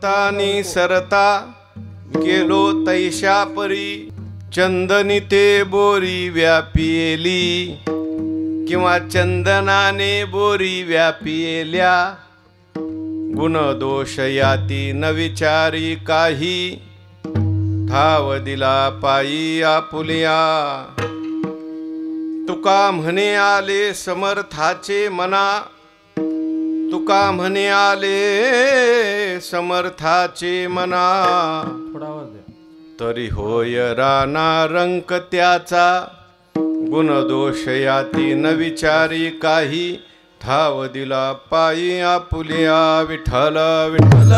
संतांनी सरता गेलो तैशा परी, चंदनी ते बोरी व्यापिली, किंवा चंदनाने बोरी व्यापिल्या, गुण दोष याती न विचारी काही, ठाव दिला पायी आपुलिया. तुका म्हणे आले समर्थाचे मना, तुका म्हणे आले समर्थाचे मना, तरी होय राणा रंक त्याचा, गुण दोष याती न विचारी काही, ठाव दिला पायी आपुलिया. विठ्ठल विठ्ठल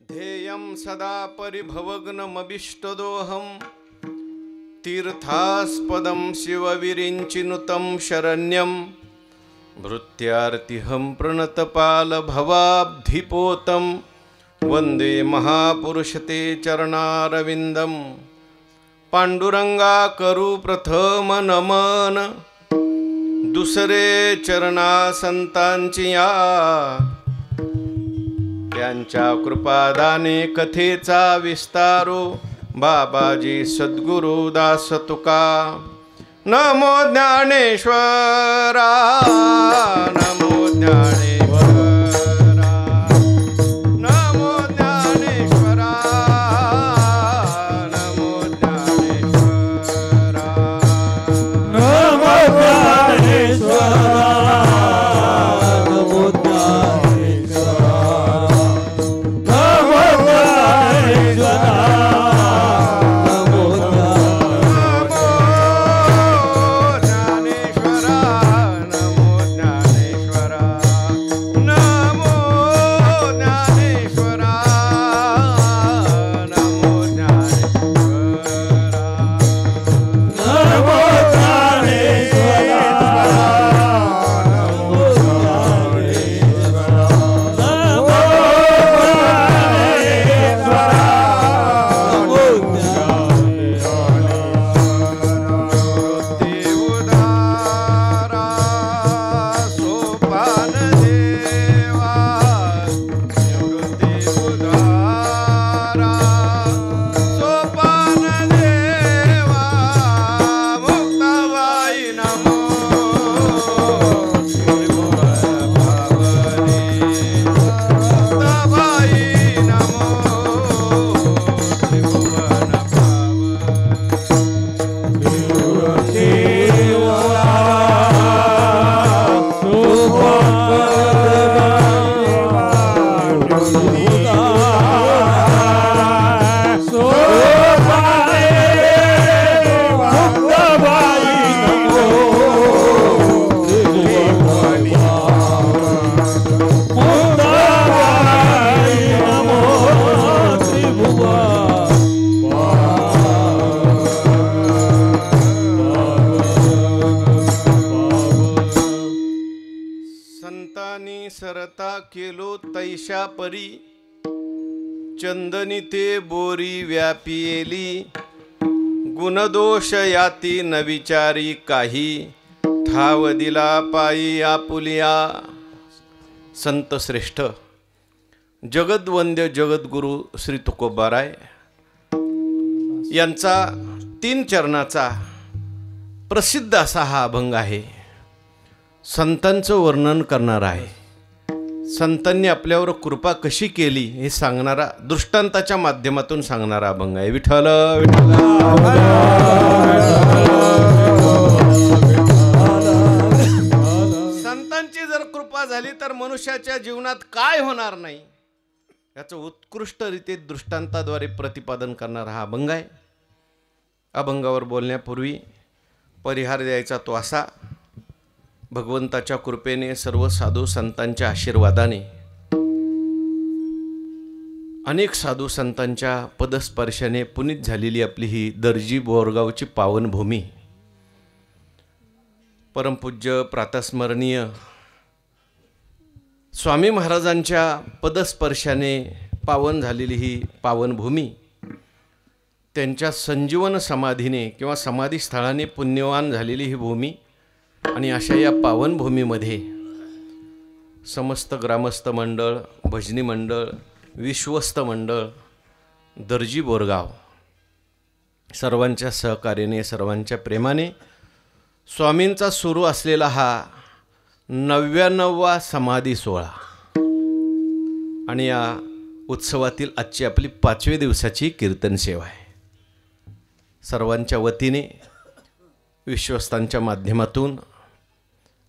ध्येयं सदा परिभवग्नमभिष्टदोहं, तीर्थास्पदं शिवविरिञ्चिनुतं शरण्यं, भृत्यार्तिहं प्रणतपालभवाब्धिपोतं, वंदे महापुरुष ते चरणारविंदम. पांडुरंगा करू प्रथम नमन, दुसरे चरणा संतांची या, त्यांच्या कृपादाने कथेचा विस्तारो, बाबाजी सद्गुरु दास तुका. नमो ज्ञानेश्वरा, नमो ज्ञानेश्वरा, नमो ज्ञानेश्वरा, नमो ज्ञानेश्वरा, नमो ज्ञानेश्वरा, नमो ज्ञानेश्वरा, नमो ज्ञानेश्वरा, केलो तैशा परी, चंदनी ते बोरी व्यापिली, गुणदोष याती न विचारी काही, ठाव दिला पायी आपुलिया. संत श्रेष्ठ जगद्वंद्य जगद्गुरु श्री तुकोबाराय यांचा 3 चरणाचा प्रसिद्ध असा हा अभंग आहे. संतांचं वर्णन करणारा आहे. संतांनी आपल्यावर कृपा कशी केली हे सांगणारा, दृष्टांताच्या माध्यमातून सांगणारा अभंग आहे. विठ्ठल विठ्ठल. संतांची जर कृपा झाली तर मनुष्याच्या जीवनात काय होणार नाही याचं उत्कृष्टरीत्या दृष्टांताद्वारे प्रतिपादन करणारा हा अभंग आहे. अभंगावर बोलण्यापूर्वी परिहार द्यायचा तो असा: भगवंताच्या कृपेने, सर्व साधू संतांच्या आशीर्वादाने, अनेक साधू संतांच्या पदस्पर्शाने पुनीत झालेली आपली ही दर्जी बोरगावची पावनभूमी, परमपूज्य प्रातस्मरणीय स्वामी महाराजांच्या पदस्पर्शाने पावन झालेली ही पावनभूमी त्यांच्या संजीवन समाधीने किंवा समाधी स्थळाने पुण्यवान झालेली ही भूमी आणि अशा या पावनभूमीमध्ये समस्त ग्रामस्थ मंडळ, भजनी मंडळ, विश्वस्त मंडळ, दर्जी बोरगाव सर्वांच्या सहकार्याने, सर्वांच्या प्रेमाने स्वामींचा सुरू असलेला हा 99वा समाधी सोहळा आणि या उत्सवातील आजची आपली 5व्या दिवसाची कीर्तन सेवा आहे. सर्वांच्या वतीने विश्वस्तांच्या माध्यमातून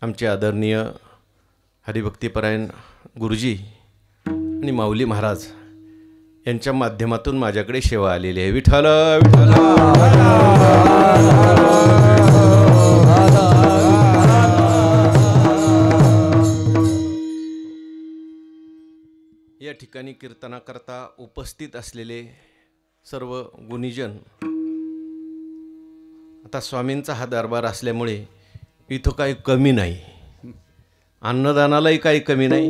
आमचे आदरणीय हरिभक्तीपरायण गुरुजी आणि माऊली महाराज यांच्या माध्यमातून माझ्याकडे सेवा आलेली आहे. विठ्ठल विठ्ठल. या ठिकाणी कीर्तनाकरता उपस्थित असलेले सर्व गुणीजन, आता स्वामींचा हा दरबार असल्यामुळे इथं काही कमी नाही, अन्नदानालाही काही कमी नाही,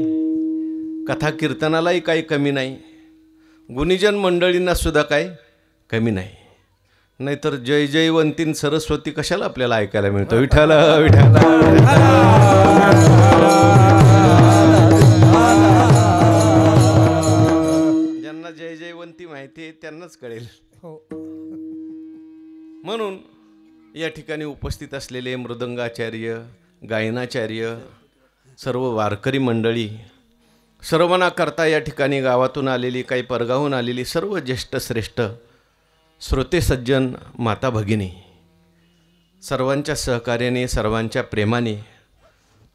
कथा कीर्तनालाही काही कमी नाही, गुणीजन मंडळींना सुद्धा काही कमी नाही. नाहीतर जय जयवंतीन सरस्वती कशाला आपल्याला ऐकायला मिळतं. विठ्ठल विठ्ठल. ज्यांना जय जयवंती माहिती आहे त्यांनाच कळेल. म्हणून या ठिकाणी उपस्थित असलेले मृदंगाचार्य, गायनाचार्य, सर्व वारकरी मंडळी, सर्वांना करता या ठिकाणी गावातून आलेली, काही परगावून आलेली सर्व ज्येष्ठ श्रेष्ठ श्रोते सज्जन, माता भगिनी, सर्वांच्या सहकार्याने, सर्वांच्या प्रेमाने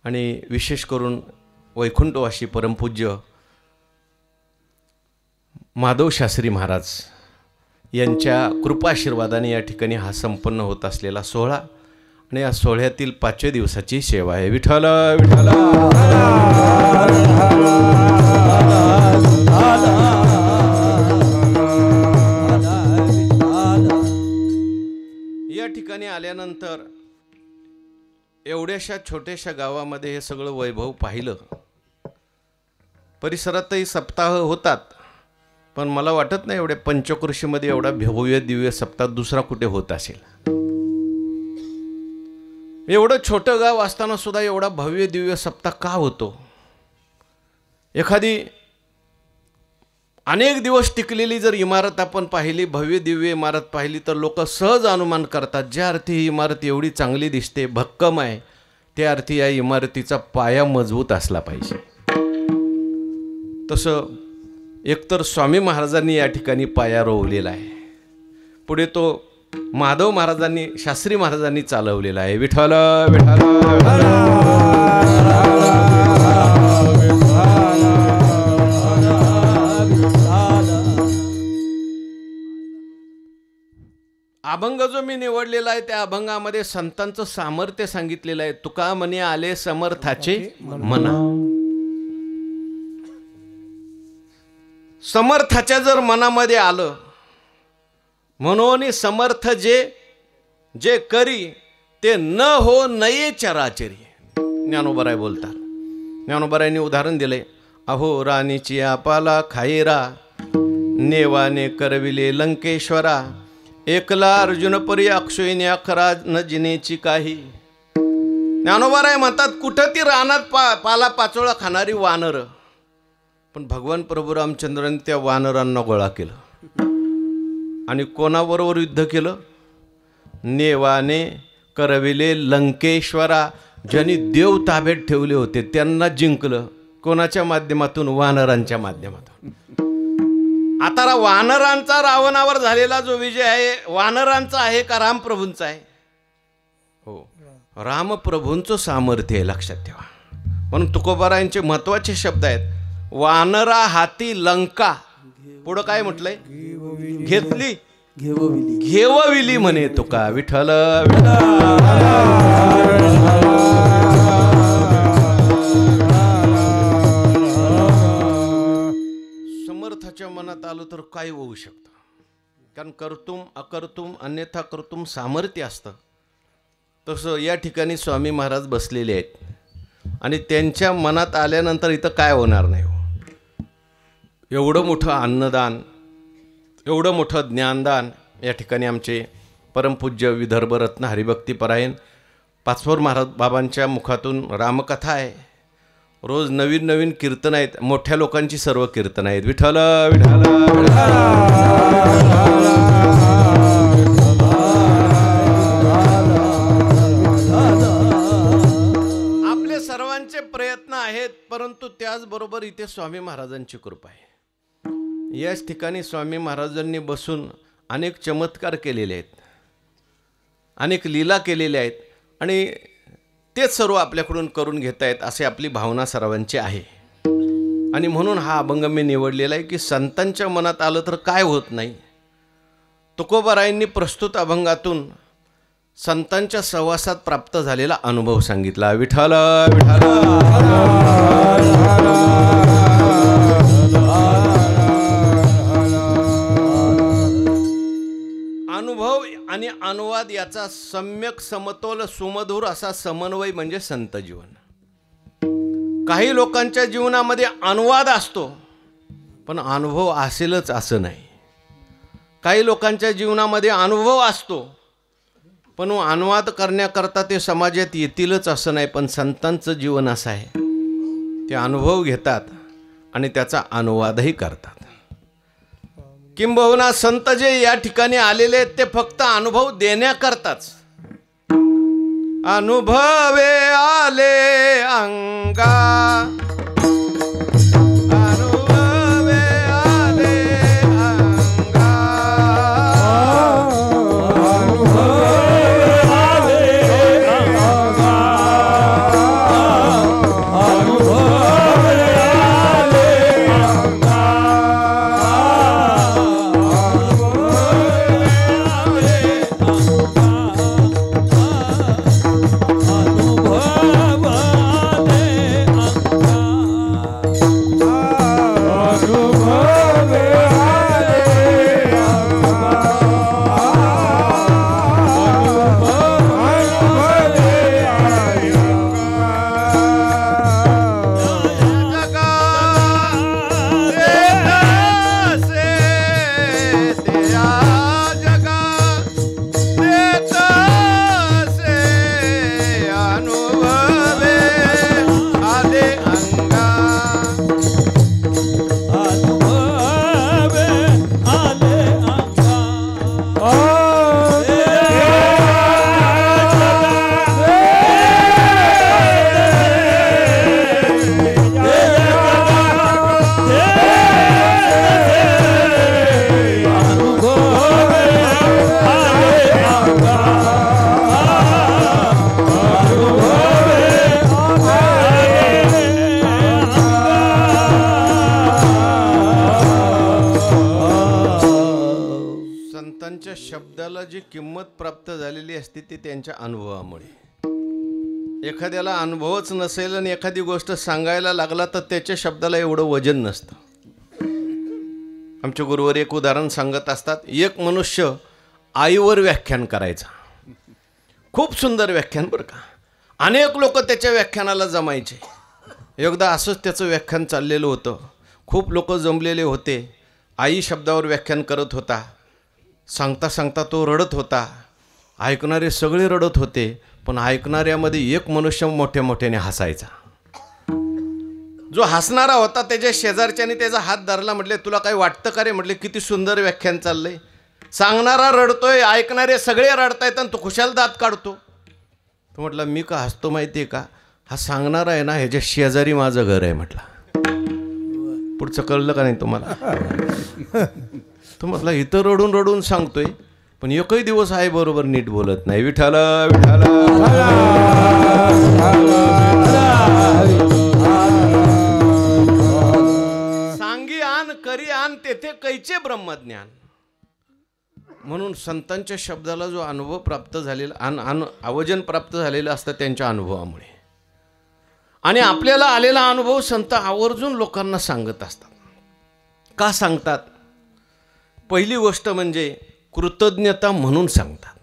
आणि विशेष करून वैकुंठवासी परमपूज्य माधव शास्त्री महाराज यांच्या कृपाशीर्वादाने या ठिकाणी हा संपन्न होत असलेला सोहळा आणि या सोहळ्यातील 5व्या दिवसाची सेवा आहे. विठ्ठल विठ्ठल. या ठिकाणी आल्यानंतर एवढ्याशा छोट्याशा गावामध्ये हे सगळं वैभव पाहिलं. परिसरातही सप्ताह होतात, पण मला वाटत नाही एवढ्या पंचक्रोशीमध्ये एवढा भव्य दिव्य सप्ताह दुसरा कुठे होत असेल. एवढं छोटं गाव असताना सुद्धा एवढा भव्य दिव्य सप्ताह का होतो? एखादी अनेक दिवस टिकलेली जर इमारत आपण पाहिली, भव्य दिव्य इमारत पाहिली, तर लोक सहज अनुमान करतात ज्या अर्थी ही इमारत एवढी चांगली दिसते, भक्कम आहे, त्या अर्थी या इमारतीचा पाया मजबूत असला पाहिजे. तसं एकतर स्वामी महाराजांनी या ठिकाणी पाया रोवलेला आहे, पुढे तो माधव महाराजांनी, शास्त्री महाराजांनी चालवलेला आहे. विठ्ठल विठ्ठल. अभंग जो मी निवडलेला आहे त्या अभंगामध्ये संतांचं सामर्थ्य सांगितलेलं आहे. तुका म्हणे आले समर्थाचे मना. समर्थाच्या जर मनामध्ये आलं, म्हणून समर्थ जे जे करी ते न हो नये चराचरी. ज्ञानोबराय बोलतात. ज्ञानोबरायांनी उदाहरण दिले. अहो राणीची आपाला खाईरा, नेवाने करविले लंकेश्वरा, एकला अर्जुनपरी अक्षयने अखरा न जिनेची काही. ज्ञानोबराय म्हणतात कुठं ती रानात पाला पाचोळा खाणारी वानर, पण भगवान प्रभू रामचंद्रांनी त्या वानरांना गोळा केलं आणि कोणाबरोबर युद्ध केलं? नेवाने करविले लंकेश्वरा. ज्यांनी देव ताब्यात ठेवले होते त्यांना जिंकलं. कोणाच्या माध्यमातून? वानरांच्या माध्यमातून. आता वानरांचा रावणावर झालेला जो विजय आहे, वानरांचा आहे का रामप्रभूंचा आहे? हो, रामप्रभूंचं सामर्थ्य आहे, लक्षात ठेवा. म्हणून तुकोबारायांचे महत्वाचे शब्द आहेत. वानरा हाती लंका, पुढं काय म्हटलंय? घेतली घेवविली म्हणे तुका. विठ्ठल समर्थाच्या मनात आलं तर काय होऊ शकतं? कारण कर्तुम अकर्तुम अन्यथा कर्तुम सामर्थ्य असतं. तसं या ठिकाणी स्वामी महाराज बसलेले आहेत आणि त्यांच्या मनात आल्यानंतर इथं काय होणार नाही. एवढं मोठं अन्नदान, एवढं मोठं ज्ञानदान, या ठिकाणी आमचे परमपूज्य विदर्भ रत्न हरिभक्तीपरायण पाचपोर महाराज बाबांच्या मुखातून रामकथा आहे. रोज नवीन नवीन कीर्तन आहेत. मोठ्या लोकांची सर्व कीर्तन आहेत. विठ्ठल विठ्ठल आपले सर्वांचे प्रयत्न आहेत, परंतु त्याचबरोबर इथे स्वामी महाराजांची कृपा आहे. याच ठिकाणी स्वामी महाराजांनी बसून अनेक चमत्कार केलेले आहेत, अनेक लीला केलेल्या आहेत आणि तेच सर्व आपल्याकडून करून घेत आहेत असे आपली भावना सर्वांची आहे. आणि म्हणून हा अभंग मी निवडलेला आहे की संतांच्या मनात आलं तर काय होत नाही. तुकोबारायांनी प्रस्तुत अभंगातून संतांच्या सहवासात प्राप्त झालेला अनुभव सांगितला. विठ्ठल विठ्ठल अनुभव आणि अनुवाद याचा सम्यक समतोल सुमधुर असा समन्वय म्हणजे संत जीवन. काही लोकांच्या जीवनामध्ये अनुवाद असतो पण अनुभव असेलच असं नाही. काही लोकांच्या जीवनामध्ये अनुभव असतो पण अनुवाद करण्याकरता ते समाजात येतीलच असं नाही. पण संतांचं जीवन असं आहे, ते अनुभव घेतात आणि त्याचा अनुवादही करतात. किंबहुना संत जे या ठिकाणी आलेले आहेत ते फक्त अनुभव देण्याकरताच. अनुभवे आले अंगा, अनुभवे आले अंगा, अनुभवे आले अंगा, अनुभवे आले अंगा. संतांच्या शब्दाला जी किंमत प्राप्त झालेली असते ती त्यांच्या अनुभवामुळे. एखाद्याला अनुभवच नसेल आणि एखादी गोष्ट सांगायला लागला तर त्याच्या शब्दाला एवढं वजन नसतं. आमचे गुरुवर एक उदाहरण सांगत असतात. एक मनुष्य आईवर व्याख्यान करायचा, खूप सुंदर व्याख्यान बरं का. अनेक लोक त्याच्या व्याख्यानाला जमायचे. एकदा असंच त्याचं व्याख्यान चाललेलं होतं. खूप लोक जमलेले होते. आई शब्दावर व्याख्यान करत होता. सांगता सांगता तो रडत होता. ऐकणारे सगळे रडत होते, पण ऐकणाऱ्यामध्ये एक मनुष्य मोठ्या मोठ्याने हसायचा. जो हसणारा होता त्याच्या शेजारच्याने त्याचा हात धरला. म्हटले, तुला काही वाटतं का रे? म्हटले, किती सुंदर व्याख्यान चाललंय. सांगणारा रडतोय, ऐकणारे सगळे रडतायत आणि तो खुशाल दात काढतो. तो म्हटला, मी का हसतो माहिती आहे का? हा सांगणारा आहे ना, ह्याच्या शेजारी माझं घर आहे. म्हटला, पुढचं कळलं का नाही तुम्हाला? तो म्हटला, इथं रडून रडून सांगतोय पण एकही दिवस आहे बरोबर नीट बोलत नाही. विठ्ठल विठ्ठल सांगी आण करी आण तेथे कैचे ब्रह्मज्ञान. म्हणून संतांच्या शब्दाला जो अनुभव प्राप्त झालेला आवजन प्राप्त झालेलं असतं त्यांच्या अनुभवामुळे. आणि आपल्याला आलेला अनुभव संत आवर्जून लोकांना सांगत असतात. का सांगतात? पहिली गोष्ट म्हणजे कृतज्ञता म्हणून सांगतात.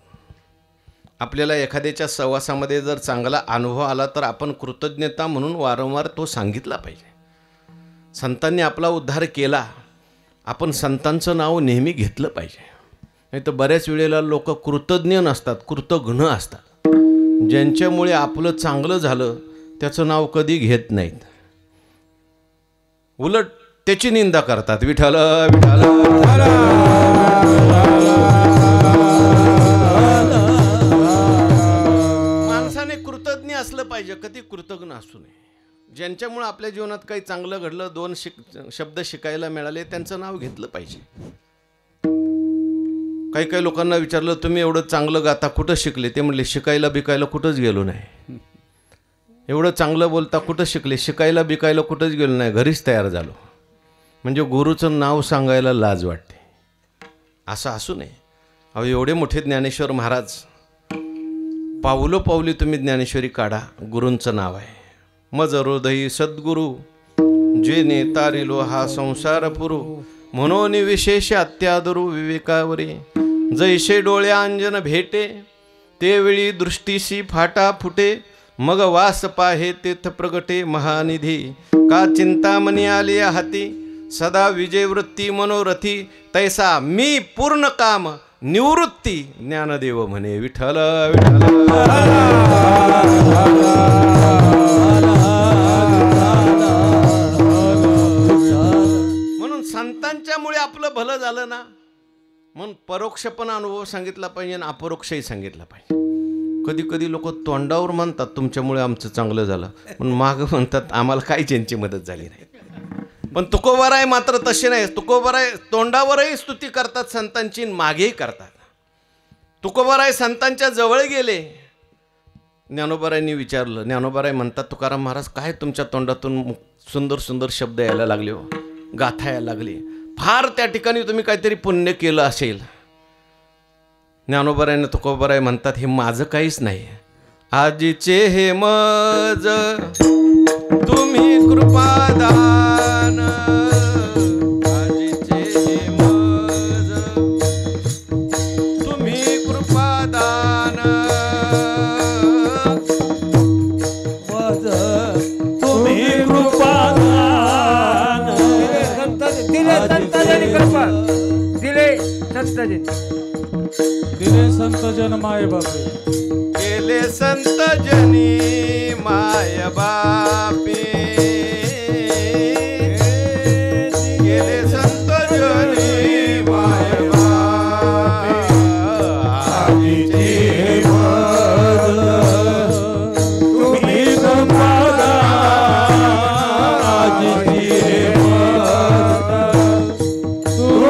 आपल्याला एखाद्याच्या सहवासामध्ये जर चांगला अनुभव आला तर आपण कृतज्ञता म्हणून वारंवार तो सांगितला पाहिजे. संतांनी आपला उद्धार केला, आपण संतांचं नाव नेहमी घेतलं पाहिजे. नाही तर बऱ्याच वेळेला लोक कृतज्ञ नसतात, कृतघ्न असतात. ज्यांच्यामुळे आपलं चांगलं झालं त्याचं नाव कधी घेत नाहीत, उलट त्याची निंदा करतात. विठ्ठल विठ्ठल. माणसाने कृतज्ञ असलं पाहिजे, कधी कृतज्ञ असू नये. ज्यांच्यामुळे आपल्या जीवनात काही चांगलं घडलं, दोन शब्द शिकायला मिळाले, त्यांचं नाव घेतलं पाहिजे. काही काही लोकांना विचारलं तुम्ही एवढं चांगलं गाता कुठं शिकले, ते म्हणले शिकायला बिकायला कुठंच गेलो नाही. एवढं चांगलं बोलता कुठं शिकले, शिकायला बिकायला कुठंच गेलो नाही, घरीच तयार झालो. म्हणजे गुरुचं नाव सांगायला लाज वाटते. असं असू नये. अहो एवढे मोठे ज्ञानेश्वर महाराज, पावलो पावली तुम्ही ज्ञानेश्वरी काढा, गुरूंचं नाव आहे. मज हृदयी सद्गुरु जे नेतारिलो हा संसार पुरू, म्हणून विशेष अत्यादरू विवेकावरे. जैसे डोळ्या अंजन भेटे, तेवेळी दृष्टीशी फाटा फुटे. मग वास पाहे तेथ प्रगटे महानिधी. का चिंतामणी आली हाती, सदा विजयवृत्ती मनोरथी. तैसा मी पूर्ण काम निवृत्ती, ज्ञानदेव म्हणे. विठ्ठल विठ्ठल. म्हणून संतांच्यामुळे आपलं भलं झालं ना, म्हणून परोक्ष पण अनुभव सांगितला पाहिजे आणि अपरोक्षही सांगितला पाहिजे. कधी कधी लोक तोंडावर म्हणतात तुमच्यामुळे आमचं चांगलं झालं, पण मागं म्हणतात आम्हाला काहीच यांची मदत झाली नाही. पण तुकोबाराय मात्र तसे नाही. तुकोबाराय तोंडावरही स्तुती करतात संतांची, मागेही करतात. तुकोबाराय संतांच्या जवळ गेले, ज्ञानोबारायांनी विचारलं. ज्ञानोबाराय म्हणतात तुकाराम महाराज काय तुमच्या तोंडातून सुंदर सुंदर शब्द यायला लागले हो, गाथा यायला लागली, फार त्या ठिकाणी तुम्ही काहीतरी पुण्य केलं असेल. ज्ञानोबारायनं तुकोबाराय म्हणतात हे माझं काहीच नाही, आजीचे हे मज तुम्ही कृपादान. आजीचे हे मज तुम्ही कृपादान. तुम्ही कृपादान. दिले संतजनी कृपा, दिले संतजनी, दिले संत जन माय बापे. केले संत जनी माय बापे. केले संत जनी माय बापे. आजीचे मज तुम्ही कृपादान. आजीचे मज तुम्ही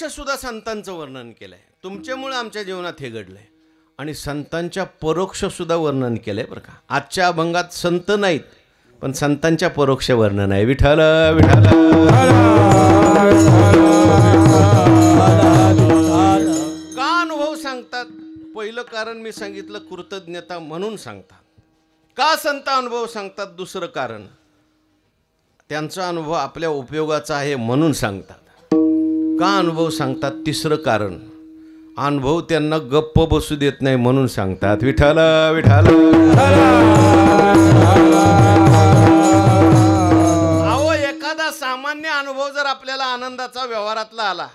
सुद्धा संतांचं वर्णन केलंय. तुमच्यामुळे आमच्या जीवनात हे घडलंय. आणि संतांच्या परोक्ष सुद्धा वर्णन केलंय बरं का. आजच्या अभंगात संत नाहीत, पण संतांच्या परोक्ष वर्णन आहे. विठ्ठल विठ्ठल. का अनुभव सांगतात? पहिलं कारण मी सांगितलं, कृतज्ञता म्हणून सांगतात. का संत अनुभव सांगतात? दुसरं कारण, त्यांचा अनुभव आपल्या उपयोगाचा आहे म्हणून सांगतात. का अनुभव सांगतात? तिसरं कारण, अनुभव त्यांना गप्प बसू देत नाही म्हणून सांगतात. विठ्ठल विठ्ठल. एखादा सामान्य अनुभव जर आपल्याला आनंदाचा व्यवहारातला आला,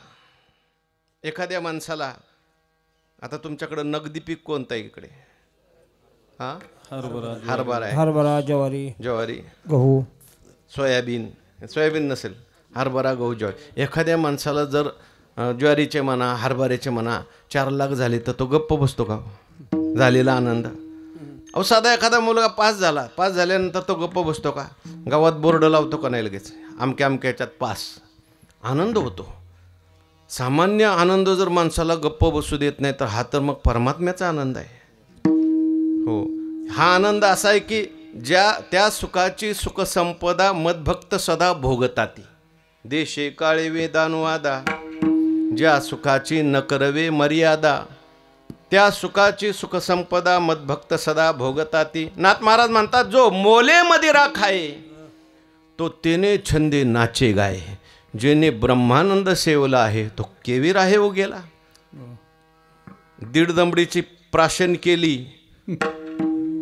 एखाद्या माणसाला, आता तुमच्याकडं नगदी पीक कोणतं आहे इकडे? हा, हरभरा आहे, हरभरा, ज्वारी, ज्वारी, गहू, सोयाबीन. सोयाबीन नसेल, हरभरा, गहू, ज्वारी. एखाद्या माणसाला जर ज्वारीचे म्हणा, हरभऱ्याचे म्हणा 4 लाख झाले तर तो गप्प बसतो का? झालेला आनंद. अहो साधा एखादा मुलगा पास झाल्यानंतर तो गप्प बसतो का? गावात बोर्ड लावतो का नाही लगेच, अमक्या अमक्याच्यात पास. आनंद होतो. सामान्य आनंद जर माणसाला गप्प बसू देत नाही तर हा तर मग परमात्म्याचा आनंद आहे. हो, हा आनंद असा आहे की त्या सुखाची सुखसंपदा मदभक्त सदा भोगताती. देशे काळे वेदानुवादा, ज्या सुखाची न करवे मर्यादा, त्या सुखाची सुखसंपदा मदभक्त सदा भोगताती. नाथ महाराज म्हणतात, जो मोले मदिरा खाये तो तेने छंदे नाचे गाये, जेने ब्रह्मानंद सेवला आहे तो केवी राहे हो गेला. दीड दमडीची प्राशन केली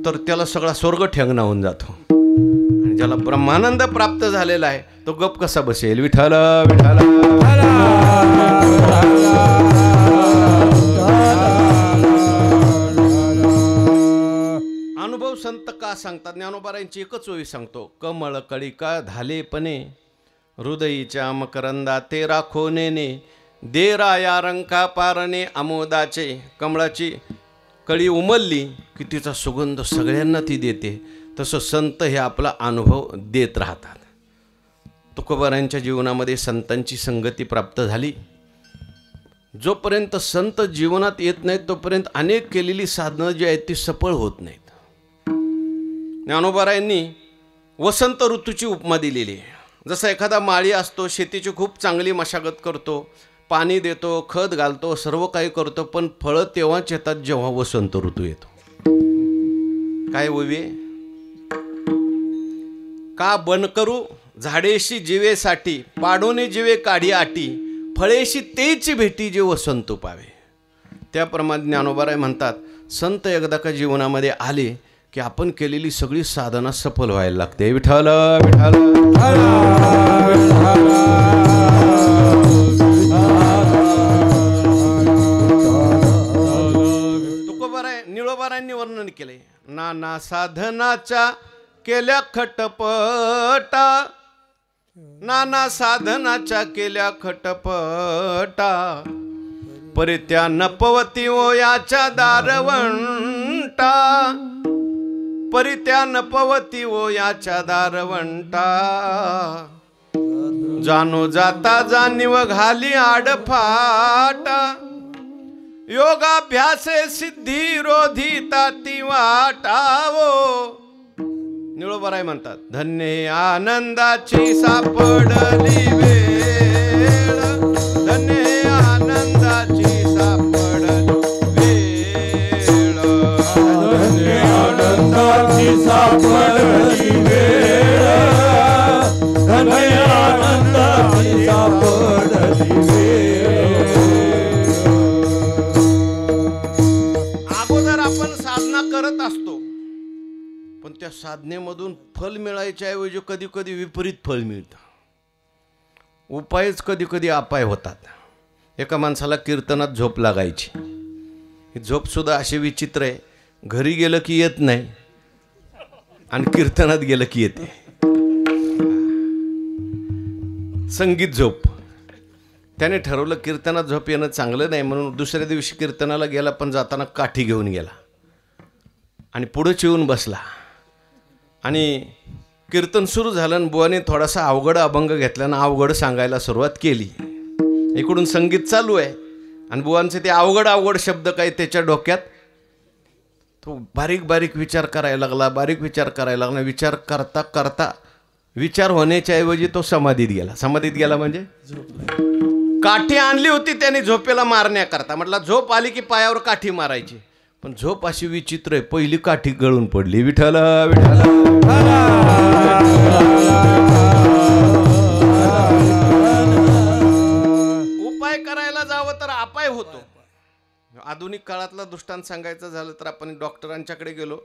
तर त्याला सगळा स्वर्ग ठेंगणा होऊन जातो. आणि ज्याला ब्रह्मानंद प्राप्त झालेला आहे तो गप कसा बसेल? विठ्ठल विठ्ठल. अनुभव संत का सांगतात? ज्ञानोबारायांची एकच ओवी सांगतो. कमळ कळिका झालेपणे, हृदयीच्या मकरंदा ते राखो नेने, देरा या रंका पारणे आमोदाचे. कमळाची कळी उमलली की तिचा सुगंध सगळ्यांना ती देते. तसं संत हे आपला अनुभव देत राहतात. तुकोबारांच्या जीवनामध्ये संतांची संगती प्राप्त झाली. जोपर्यंत संत जीवनात येत नाहीत तोपर्यंत अनेक केलेली साधनं जी आहेत ती सफळ होत नाहीत. ज्ञानोबारायांनी वसंत ऋतूची उपमा दिलेली आहे. जसा एखादा माळी असतो, शेतीची खूप चांगली मशागत करतो, पाणी देतो, खत घालतो, सर्व काही करतो, पण फळं तेव्हाच येतात जेव्हा वसंत ऋतू येतो. काय ओवी? का बन करू झाडेशी जीवेसाठी, पाडोने जीवे काढी आटी, फळेशी तेची भेटी जे वसंत पावे. त्याप्रमाणे ज्ञानोबाराय म्हणतात, संत एकदा का जीवनामध्ये आले की आपण केलेली सगळी साधना सफल व्हायला लागते. विठ्ठल विठ्ठल. तुकोबाराय निळोबारायांनी वर्णन केले. नाना साधनाच्या केल्या खटपटा, नाना साधनाच्या केल्या खटपटा, परित्या नपवती ओयाच्या दारवंटा, परित्या नपवती ओयाच्या दारवंटा, जानो जाता जाणीव घाली आडफाटा, योगाभ्यासे सिद्धी रोधिता ती वाटावो. निळोबाराय म्हणतात, धन्य आनंदाची सापडली वेळ, धन्य आनंदाची सापडली वेळ, धन्य आनंदाची सापडली वेळ, धन्य आनंदाची सापडली वेळ. अगोदर आपण साधना करत असतो पण त्या साधनेमधून फल मिळायच्या ऐवजी कधी कधी विपरीत फल मिळतं. उपायच कधी कधी अपाय होतात. एका माणसाला कीर्तनात झोप लागायची. ही झोपसुद्धा अशी विचित्र आहे, घरी गेलं की येत नाही आणि कीर्तनात गेलं की येते. संगीत झोप. त्याने ठरवलं कीर्तनात झोप येणं चांगलं नाही म्हणून दुसऱ्या दिवशी कीर्तनाला गेला, पण जाताना काठी घेऊन गेला आणि पुढं चिवून बसला. आणि कीर्तन सुरू झालं आणि बुवाने थोडासा अवघड अभंग घेतल्यानं अवघड सांगायला सुरुवात केली. इकडून संगीत चालू आहे आणि बुवांचे ते अवघड अवघड शब्द काही त्याच्या डोक्यात. तो बारीक बारीक विचार करायला लागला, बारीक विचार करायला लागला. विचार करता करता विचार होण्याच्या ऐवजी तो समाधीत गेला. समाधीत गेला म्हणजे काठी आणली होती त्याने झोपेला मारण्याकरता. म्हटलं झोप आली की पायावर काठी मारायची, पण झोप अशी विचित्र आहे, पहिली काठी गळून पडली. विठ्ठल विठ्ठल. उपाय करायला जावं तर अपाय होतो. आधुनिक काळातला दृष्टांत सांगायचं झालं तर आपण डॉक्टरांच्याकडे गेलो.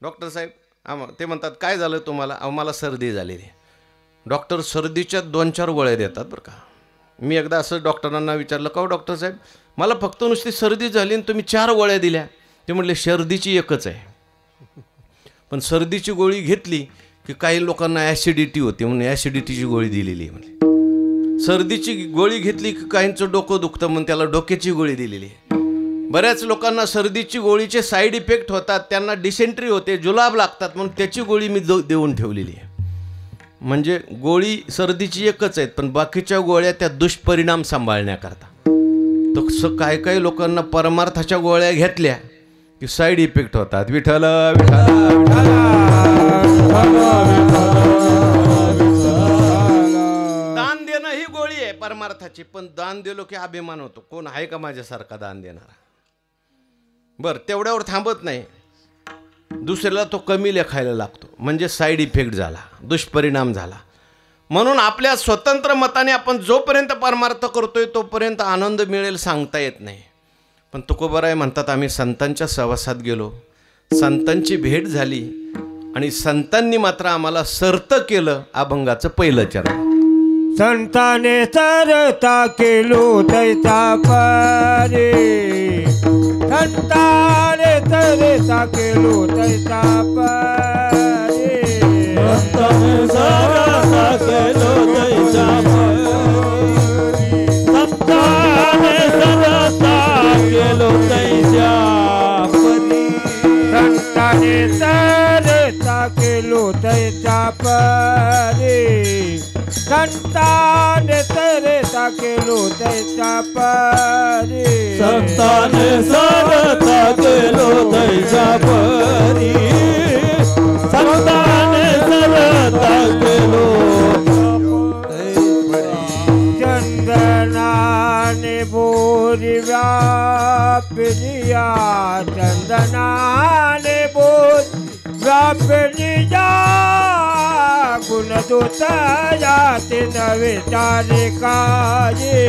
डॉक्टर साहेब ते म्हणतात काय झालं तुम्हाला? अहो मला सर्दी झालेली. डॉक्टर सर्दीच्या 2-4 गोळ्या देतात बरं का. मी एकदा असं डॉक्टरांना विचारलं, का हो डॉक्टर साहेब, मला फक्त नुसती सर्दी झाली आणि तुम्ही 4 गोळ्या दिल्या. ते म्हटले सर्दीची एकच आहे, पण सर्दीची गोळी घेतली की काही लोकांना ॲसिडिटी होती म्हणून ॲसिडिटीची गोळी दिलेली आहे. म्हणजे सर्दीची गोळी घेतली की काहींचं डोकं दुखतं म्हणून त्याला डोक्याची गोळी दिलेली आहे. बऱ्याच लोकांना सर्दीची गोळीचे साईड इफेक्ट होतात, त्यांना डिसेंट्री होते, जुलाब लागतात म्हणून त्याची गोळी मी देऊन ठेवलेली आहे. म्हणजे गोळी सर्दीची एकच आहेत, पण बाकीच्या गोळ्या त्या दुष्परिणाम सांभाळण्याकरता. तसं काही लोकांना परमार्थाच्या गोळ्या घेतल्या की साईड इफेक्ट होतात. विठ्ठल विठ्ठल दान देणं ही गोळी आहे परमार्थाची, पण दान दिलो की अभिमान होतो. कोण आहे का माझ्यासारखा दान देणारा? बरं, तेवढ्यावर थांबत नाही, दुसऱ्याला तो कमी लेखायला लागतो, म्हणजे साईड इफेक्ट झाला, दुष्परिणाम झाला. म्हणून आपल्या स्वतंत्र मताने आपण जोपर्यंत परमार्थ करतोय तोपर्यंत आनंद मिळेल सांगता येत नाही. पण तुकोबाराय म्हणतात, आम्ही संतांच्या सहवासात गेलो, संतांची भेट झाली आणि संतांनी मात्र आम्हाला सर्त केलं अभंगाचं पहिलं चरण. संताने सरता केलो तैसा परे, संताने सरता केलो तैसा परे, संताने सरता केलो तैसा परी, संताने सरता केलो तैसा परी, संताने सरता केलो तैसा परे, संताने सरता केलो तैसा परे, संताने सरता केलो तैसा परी, संताने सरता केलो चंदनाने बोरी व्यापनिया, चंदनाने बोरी व्यापनिया, गुणदूत जाते नवे चारे काये,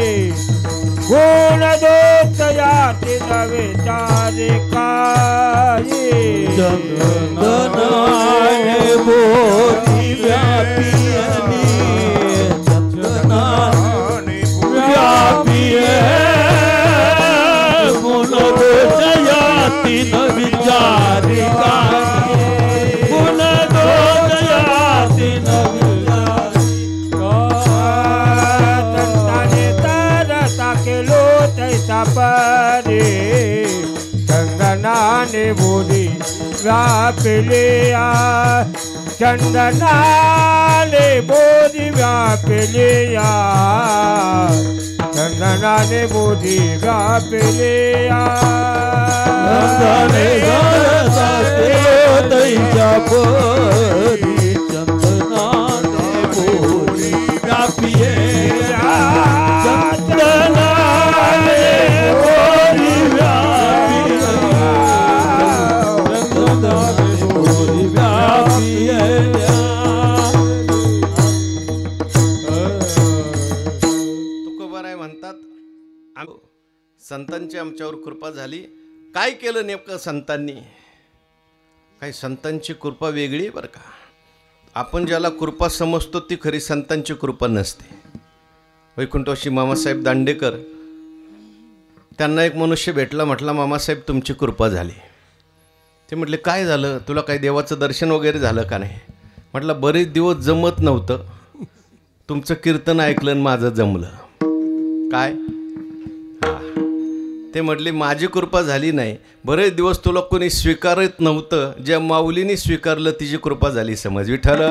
गुणदूत जाते नवे चारे काये, चंदनाने बोरी व्यापियनी, चंदनाने व्यापिये, गुणदोष याती न विचारी काये, गुणदोष याती न विचारी संताने तरता केलो तैसा परे, चंदनाने बोरी व्यापिलिया, चंदनाने बोरी व्यापिलिया, चंदनाने बोरी व्यापिलिया, संताने सरता केलो तैसा परी, चंदनाने बोरी व्यापिये, चंदनाने बोरी व्यापिये, चंदनाने बोरी व्यापिये. तुकोबाराय म्हणतात, संतांची आमच्यावर कृपा झाली. काय केलं नेमकं संतांनी? काही संतांची कृपा वेगळी आहे बरं का. आपण ज्याला कृपा समजतो ती खरी संतांची कृपा नसते. वैकुंठवासी मामासाहेब दांडेकर, त्यांना एक मनुष्य भेटला, म्हटला मामासाहेब तुमची कृपा झाली. ते म्हटले काय झालं, तुला काही देवाचं दर्शन वगैरे झालं का नाही? म्हटलं बरेच दिवस जमत नव्हतं, तुमचं कीर्तन ऐकलं आणि माझं जमलं. काय? ते म्हटले माझी कृपा झाली नाही, बरेच दिवस तुला कोणी स्वीकारत नव्हतं, ज्या माऊलीने स्वीकारलं तिची कृपा झाली समज. विठ्ठल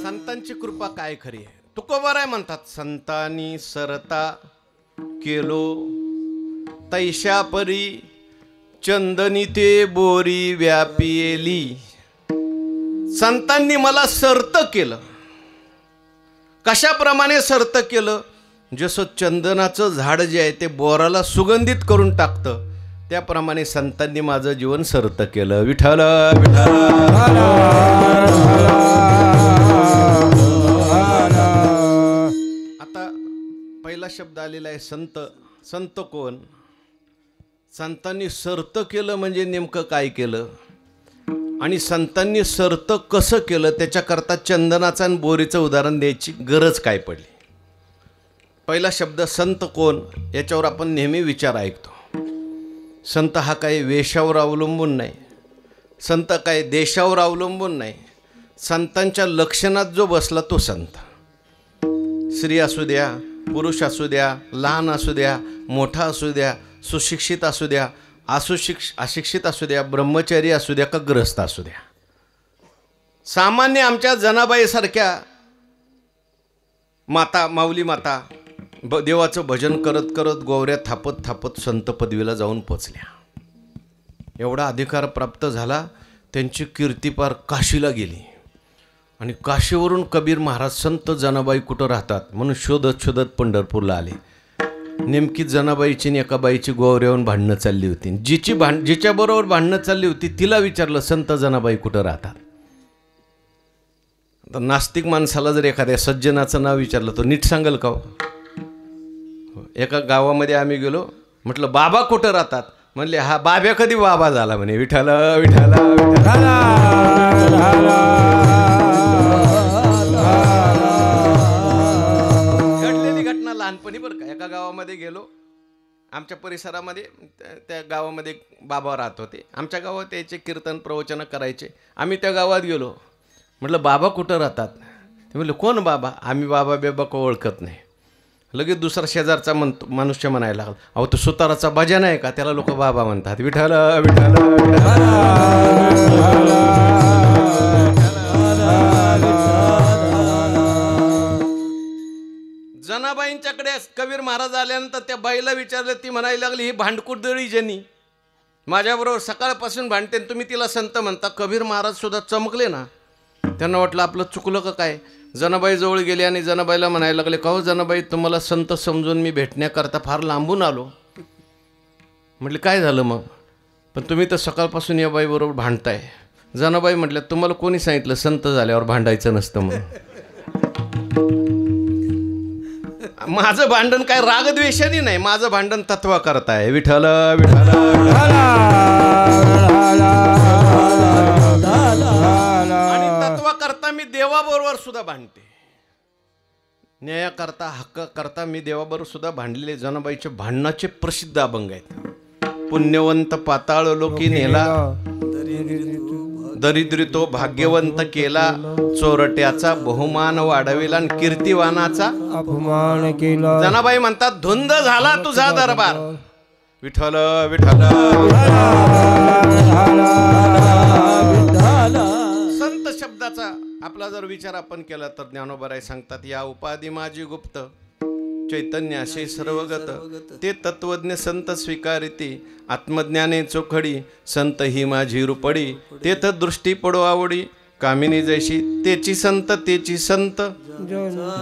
संतांची कृपा काय खरी आहे? तुकोबाराय म्हणतात, संतांनी सरता केलो तैशा परी, चंदनी ते बोरी व्यापियेली. संतांनी मला सर्त केलं. कशाप्रमाणे सर्त केलं? जसं चंदनाचं झाड जे आहे ते बोराला सुगंधित करून टाकतं, त्याप्रमाणे संतांनी माझं जीवन सर्त केलं. विठ्ठल आता पहिला शब्द आलेला आहे संत. संत कोण? संतांनी सर्त केलं म्हणजे नेमकं काय केलं आणि संतांनी सर्त कसं केलं त्याच्याकरता चंदनाचं आणि बोरीचं उदाहरण द्यायची गरज काय पडली. पहिला शब्द संत कोण याच्यावर आपण नेहमी विचार ऐकतो. संत हा काही वेशावर अवलंबून नाही, संत काय देशावर अवलंबून नाही. संतांच्या लक्षणात जो बसला तो संत. स्त्री असू द्या, पुरुष असू द्या, लहान असू द्या, मोठा असू द्या, सुशिक्षित असू द्या, अशिक्षित असू द्या, ब्रह्मचारी असू द्या का ग्रस्त असू द्या. सामान्य आमच्या जनाबाईसारख्या माता, माऊली माता देवाचं भजन करत करत गोवऱ्या थापत थापत संत पदवीला जाऊन पोचल्या. एवढा अधिकार प्राप्त झाला, त्यांची कीर्ती पार काशीला गेली. आणि काशीवरून कबीर महाराज संत जनाबाई कुठं राहतात म्हणून शोधत शोधत पंढरपूरला आले. नेमकी जनाबाईची आणि एका बाईची गोवऱ्यावरून भांडणं चालली होती. जिच्याबरोबर भांडणं चालली होती तिला विचारलं संत जनाबाई कुठं राहतात. तर नास्तिक माणसाला जर एखाद्या सज्जनाचं नाव विचारलं तर नीट सांगेल का? एका गावामध्ये आम्ही गेलो, म्हटलं बाबा कुठं राहतात? म्हणले हा बाब्या कधी बाबा झाला म्हणे. विठ्ठल विठ्ठल घडलेली घटना लहानपणी बरं का. एका गावामध्ये गेलो, आमच्या परिसरामध्ये त्या गावामध्ये बाबा राहत होते. आमच्या गावात यायचे कीर्तन प्रवचन करायचे. आम्ही त्या गावात गेलो, म्हटलं बाबा कुठं राहतात? ते म्हणले कोण बाबा? आम्ही बाबा बेबा को ओळखत नाही. लगेच दुसरा शेजारचा मनुष्य म्हणायला लागला, अहो तो सुताराचा भजन आहे का, त्याला लोक बाबा म्हणतात. विठ्ठल विठ्ठल जनाबाईंच्याकडे कबीर महाराज आल्यानंतर त्या बाईला विचारलं. ती म्हणायला लागली ही भांडकुदळी जनी माझ्याबरोबर सकाळपासून भांडते, तुम्ही तिला संत म्हणता. कबीर महाराज सुद्धा चमकले ना. त्यांना वाटलं आपलं चुकलं का काय. जनाबाई जवळ गेले आणि जनाबाईला म्हणायला लागले, का हो जनाबाई तुम्हाला संत समजून मी भेटण्याकरता फार लांबून आलो. म्हटले काय झालं मग? पण तुम्ही तर सकाळपासून या बाईबरोबर भांडताय. जनाबाई म्हटल्या तुम्हाला कोणी सांगितलं संत झाल्यावर भांडायचं नसतं म्हणून. माझं भांडण काय रागद्वेषाने नाही, माझं भांडण तत्वा करताय. विठ्ठल विठ्ठल आणि तत्वा करता मी देवाबरोबर सुद्धा भांडते. न्याया करता हक्क करता मी देवाबरोबर सुद्धा भांडलेले. जनाबाईचे भांडणाचे प्रसिद्ध अभंग आहेत. पुण्यवंत पाताळ लोकी नेला, दरिद्री तो भाग्यवंत केला, चोरट्याचा बहुमान वाढविला आणि कीर्तिवानाचा अपमान केला. जनाबाई म्हणतात धुंद झाला तुझा दरबार. विठ्ठल विठ्ठल संत शब्दाचा आपला जर विचार आपण केला तर ज्ञानोबराय सांगतात, या उपाधी माझी गुप्त चैतन्य असे सर्वगत, ते तत्वज्ञ संत स्वीकारिती, आत्मज्ञाने चोखडी, संत ही माझी रुपडी, तेथ दृष्टी पडो आवडी, कामिनी जैशी तेची संत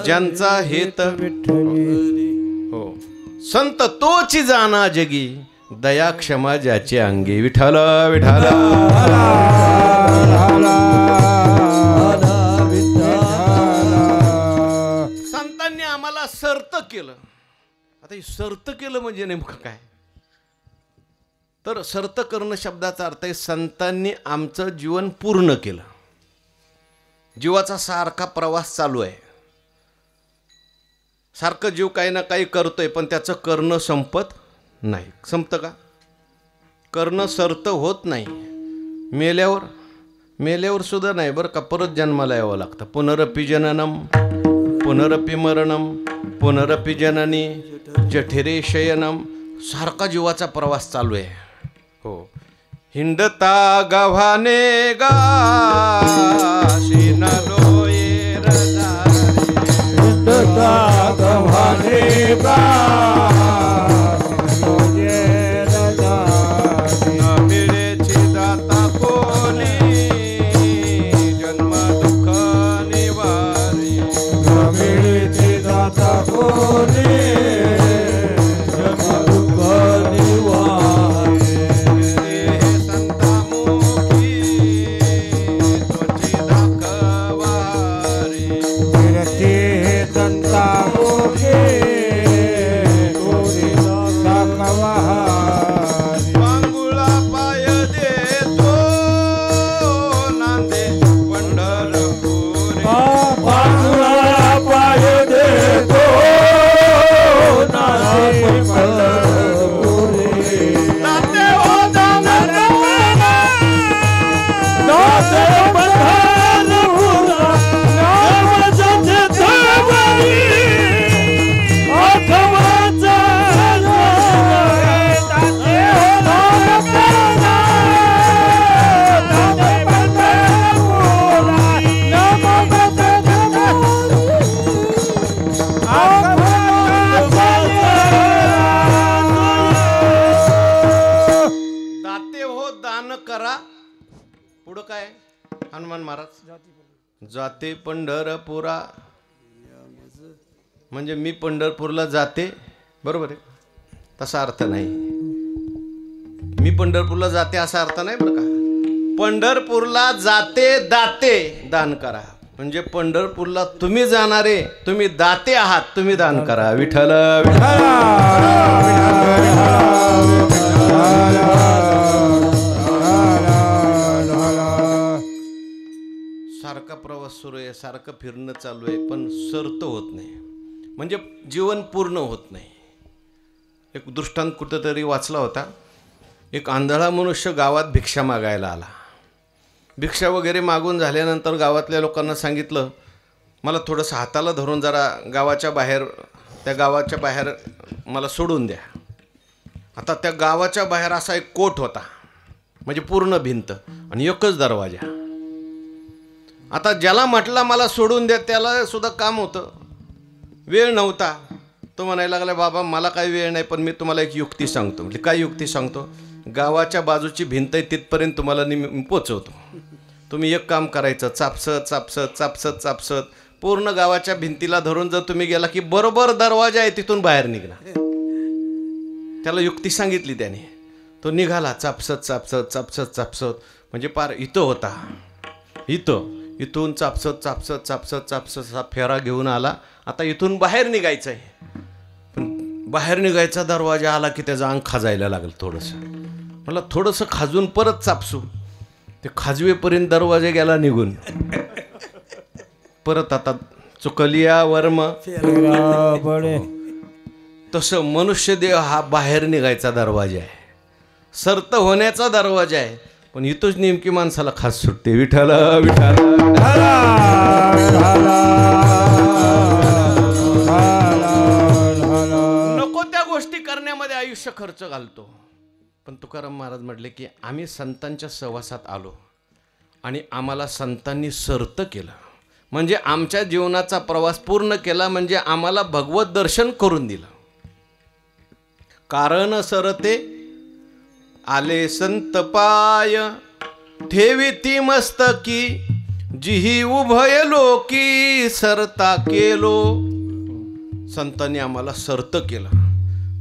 ज्यांचा हेत हो संत तोची जाना जगी, दया क्षमा ज्याचे अंगी. विठ्ठल विठ्ठल संतांनी आम्हाला सर्त केलं. आता हे सर्त केलं म्हणजे नेमकं काय? तर सर्त करणं शब्दाचा अर्थ आहे संतांनी आमचं जीवन पूर्ण केलं. जीवाचा सारखा प्रवास चालू आहे, सारखं जीव काही ना काही करतोय, पण त्याचं करणं संपत नाही. संपतं का? करणं सर्त होत नाही. मेल्यावर सुद्धा नाही बरं का, परत जन्माला यावं लागतं. पुनरपि जननम पुनरपि मरणम पुनरपि जननी जठरे शयनम. सारखा जीवाचा प्रवास चालू आहे. हो हिंडता गव्हाने गाशी नलो ये रजारे, हिंडता गव्हाने गाशी काय हनुमान महाराज? जाते पंढरपुरा, म्हणजे मी पंढरपूरला जाते, बरोबर आहे? तसा अर्थ नाही. मी पंढरपूरला जाते असा अर्थ नाही बरं का. पंढरपूरला जाते दाते, दान करा. म्हणजे पंढरपूरला तुम्ही जाणारे, तुम्ही दाते आहात, तुम्ही दान करा. विठ्ठल सारखा प्रवास सुरू आहे, सारखं फिरणं चालू आहे, पण सर्त होत नाही, म्हणजे जीवन पूर्ण होत नाही. एक दृष्टांत कुठंतरी वाचला होता. एक आंधळा मनुष्य गावात भिक्षा मागायला आला. भिक्षा वगैरे मागून झाल्यानंतर गावातल्या लोकांना सांगितलं, मला थोडंसं हाताला धरून जरा गावाच्या बाहेर मला सोडून द्या. आता त्या गावाच्या बाहेर असा एक कोट होता, म्हणजे पूर्ण भिंत आणि एकच दरवाजा. आता ज्याला म्हटलं मला सोडून द्या त्याला सुद्धा काम होतं, वेळ नव्हता. तो म्हणायला लागला, बाबा मला काही वेळ नाही, पण मी तुम्हाला एक युक्ती सांगतो. म्हणजे काय युक्ती सांगतो? गावाच्या बाजूची भिंत आहे तिथपर्यंत तुम्हाला पोचवतो. तुम्ही एक काम करायचं, चापसत पूर्ण गावाच्या भिंतीला धरून जर तुम्ही गेला की बरोबर दरवाजा आहे तिथून बाहेर निघणार. त्याला युक्ती सांगितली त्याने. तो निघाला चापसत, म्हणजे पार इथं होता, इथून चापसत फेरा घेऊन आला. आता इथून बाहेर निघायचं आहे, पण बाहेर निघायचा दरवाजा आला की त्याचा अंग खाजायला लागलं थोडंसं. मला थोडंसं खाजून परत चापसू. ते खाजवेपर्यंत दरवाजा गेला निघून. परत आता चुकलिया वर्म. तसं मनुष्य देह हा बाहेर निघायचा दरवाजा आहे, सर्त होण्याचा दरवाजा आहे, पण इथंच नेमकी माणसाला खास सुटते. विठ्ठल नको त्या गोष्टी करण्यामध्ये आयुष्य खर्च घालतो. पण तुकाराम महाराज म्हटले की आम्ही संतांच्या सहवासात आलो आणि आम्हाला संतांनी सर्त केलं, म्हणजे आमच्या जीवनाचा प्रवास पूर्ण केला, म्हणजे आम्हाला भगवत दर्शन करून दिलं. कारण सरते आले संत पाय, ठेवी ती मस्तकी, जिही उभय लोकी सरता केलो. संतांनी आम्हाला सर्त केलं,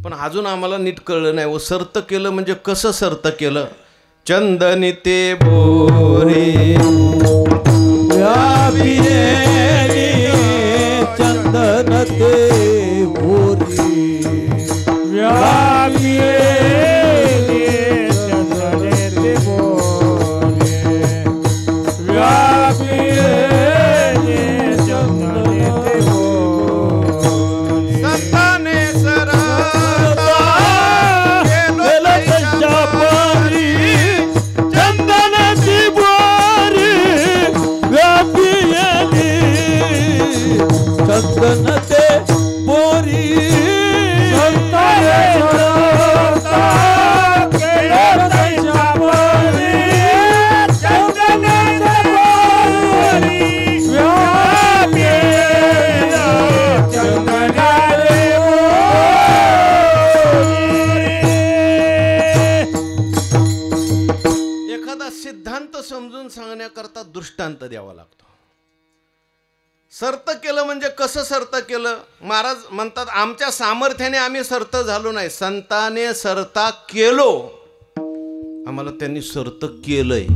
पण अजून आम्हाला नीट कळलं नाही. व सर्त केलं म्हणजे कसं सर्त केलं? चंदनी ते बोरे चंदन ते बोरी समजून सांगण्याकरता दृष्टांत द्यावा लागतो. सर्त केलं म्हणजे कसं सर्त केलं? महाराज म्हणतात आमच्या सामर्थ्याने आम्ही सर्त झालो नाही, संताने सर्ता केलो. आम्हाला त्यांनी सर्त केलंय,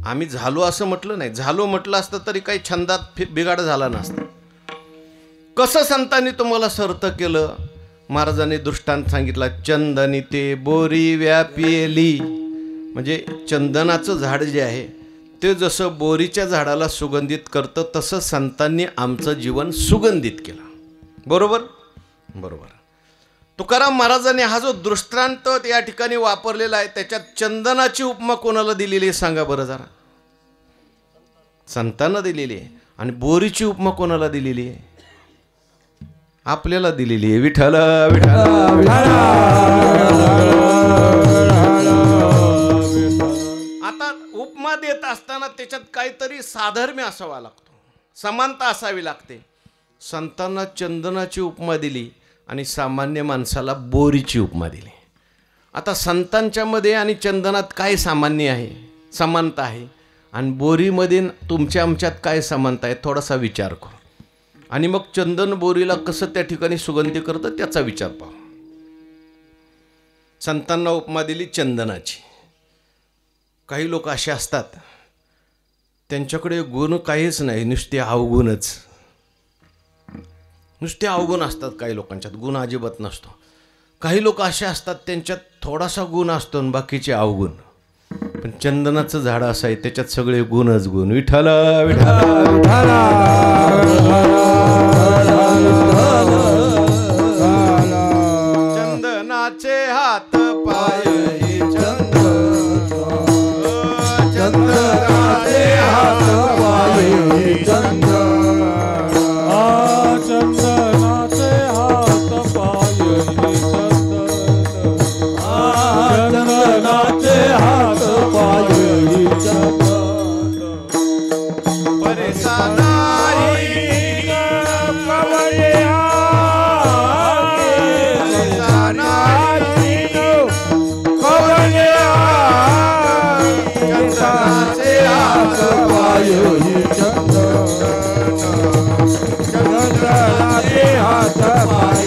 आम्ही झालो असं म्हटलं नाही. झालो म्हटलं असतं तरी काही छंदात बिघाड झाला नसता. कसं संतांनी तुम्हाला सर्त केलं? महाराजांनी दृष्टांत सांगितला. चंदनी ते बोरी व्यापिली, म्हणजे चंदनाचं झाड जे आहे ते जसं बोरीच्या झाडाला सुगंधित करतं तसं संतांनी आमचं जीवन सुगंधित केलं. बरोबर बरोबर. तुकाराम महाराजांनी हा जो दृष्टांत या ठिकाणी वापरलेला आहे त्याच्यात चंदनाची उपमा कोणाला दिलेली आहे सांगा बरं जरा? संतांना दिलेली आहे. आणि बोरीची उपमा कोणाला दिलेली आहे? आपल्याला दिलेली आहे. विठ्ठल विठ्ठल. आता उपमा देत असताना त्याच्यात काहीतरी साधर्म्य असावा लागतो, समानता असावी लागते. संतांना चंदनाची उपमा दिली आणि सामान्य माणसाला बोरीची उपमा दिली. आता संतांच्या मध्ये आणि चंदनात काय सामान्य आहे, समानता आहे? आणि बोरीमध्ये तुमच्या आमच्यात काय समानता आहे थोडासा विचार करू, आणि मग चंदन बोरीला कसं त्या ठिकाणी सुगंधी करतं त्याचा विचार पाहू. संतांना उपमा दिली चंदनाची. काही लोक असे असतात त्यांच्याकडे गुण काहीच नाही, नुसते अवगुणच. नुसते अवगुण असतात काही लोकांच्यात, गुण अजिबात नसतो. काही लोक असे असतात त्यांच्यात थोडासा गुण असतो आणि बाकीचे अवगुण. पण चंदनाचं झाड असं आहे त्याच्यात सगळे गुणच गुण. विठ्ठल विठ्ठल चंदनाचे हात पाय चंदनाचे हात पाय चंदनाचे हात पाय चंदनाचे हात पाय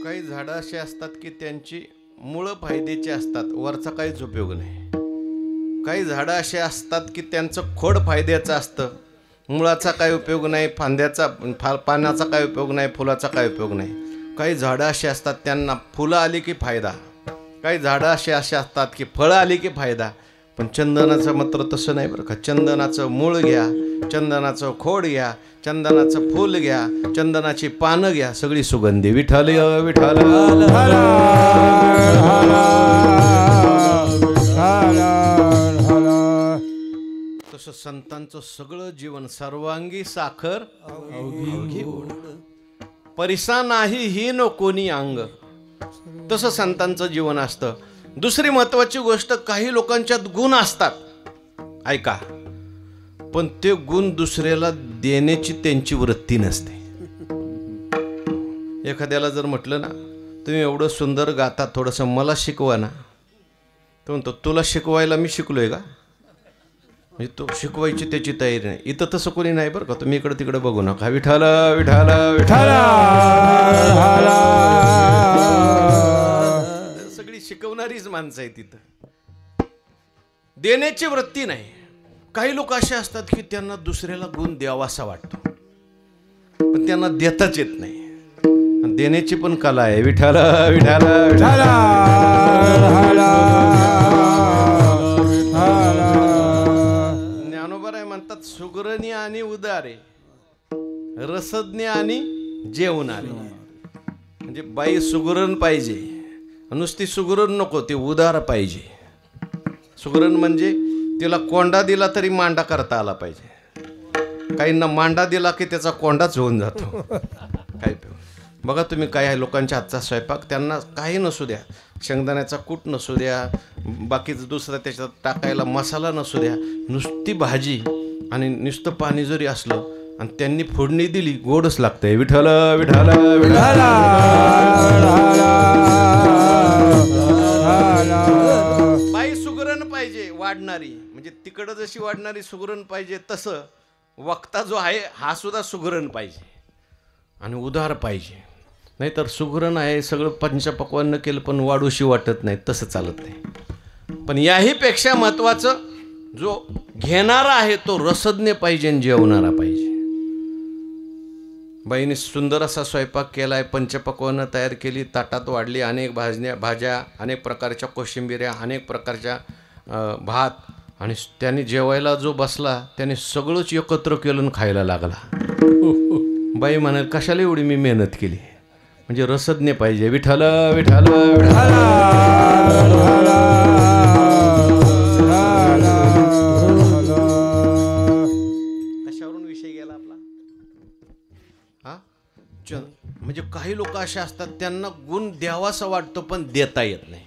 काही झाडं अशी असतात की त्यांची मुळं फायद्याची असतात, वरचा काहीच उपयोग नाही. काही झाडं असे असतात की त्यांचं खोड फायद्याचं असतं, मुळाचा काय उपयोग नाही, फांद्याचा पानाचा काय उपयोग नाही, फुलाचा काय उपयोग नाही. काही झाडं अशी असतात त्यांना फुलं आली की फायदा, काही झाडं अशी असतात की फळं आली की फायदा. पण चंदनाचं मात्र तसं नाही बरं का. चंदनाचं मूळ घ्या, चंदनाचं खोड घ्या, चंदनाचं फूल घ्या, चंदनाची पानं घ्या, सगळी सुगंधी. विठ्ठल विठ्ठल तसं संतांचं सगळं जीवन सर्वांगी साखर अवघी गोड, परिसा नाही ही कोणी अंग. तसं संतांचं जीवन असतं. दुसरी महत्वाची गोष्ट, काही लोकांच्यात गुण असतात, ऐका, पण ते गुण दुसऱ्याला देण्याची त्यांची वृत्ती नसते. एखाद्याला जर म्हटलं ना तुम्ही एवढं सुंदर गाता, थोडंसं मला शिकवा ना, तो म्हणतो तुला शिकवायला मी शिकलोय का? म्हणजे तो शिकवायची त्याची तयारी नाही. इथं तसं कोणी नाही बरं का, तुम्ही इकडं तिकडे बघू नका. विठ्ठल विठ्ठल विठ्ठल सगळी शिकवणारीच माणसं आहे तिथं, देण्याची वृत्ती नाही. काही लोक असे असतात की त्यांना दुसऱ्याला गुण द्यावासा वाटतो, पण त्यांना देताच येत नाही. देण्याची पण कला आहे. विठ्ठल विठ्ठल विठ्ठल ज्ञानोबा म्हणतात सुगरणी आणि उदारे, रसज्ञ आणि जेवणारे. म्हणजे बाई सुगरण पाहिजे, नुसती सुगरण नको, ती उदार पाहिजे. सुगरण म्हणजे तिला कोंडा दिला तरी मांडा करता आला पाहिजे. काहींना मांडा दिला की त्याचा कोंडाच होऊन जातो. काय बघा तुम्ही, काय लोकांच्या हातचा स्वयंपाक, त्यांना काही नसू द्या, शेंगदाण्याचा कूट नसू द्या, बाकीचं दुसरं त्याच्यात टाकायला मसाला नसू द्या, नुसती भाजी आणि नुसतं पाणी जरी असलं आणि त्यांनी फोडणी दिली, गोडच लागतंय. विठ्ठल विठ्ठल विठ्ठल बाई सुगरण पाहिजे, वाढणारी. म्हणजे तिकडं जशी वाढणारी सुगरण पाहिजे, तसं वक्ता जो आहे हा सुद्धा सुगरण पाहिजे आणि उदार पाहिजे. नाहीतर सुगरण आहे, सगळं पंचपक्वान्न केलं पण वाढूशी वाटत नाही, तसं चालत नाही. पण याहीपेक्षा महत्त्वाचं, जो घेणारा आहे तो रसज्ञ पाहिजे आणि जेवणारा पाहिजे. बाईने सुंदर असा स्वयंपाक केला आहे, पंचपक्वान्न तयार केली, ताटात वाढली, अनेक भाज्या, अनेक प्रकारच्या कोशिंबिऱ्या, अनेक प्रकारच्या भात, आणि त्याने जेवायला जो बसला त्याने सगळंच एकत्र केलं आणि खायला लागला. बाई म्हणाल कशाला एवढी मी मेहनत केली? म्हणजे रसज्ञ पाहिजे. विठ्ठल विठ्ठल विठ्ठल म्हणजे काही लोक असे असतात त्यांना गुण द्यावासा वाटतो पण देता येत नाही.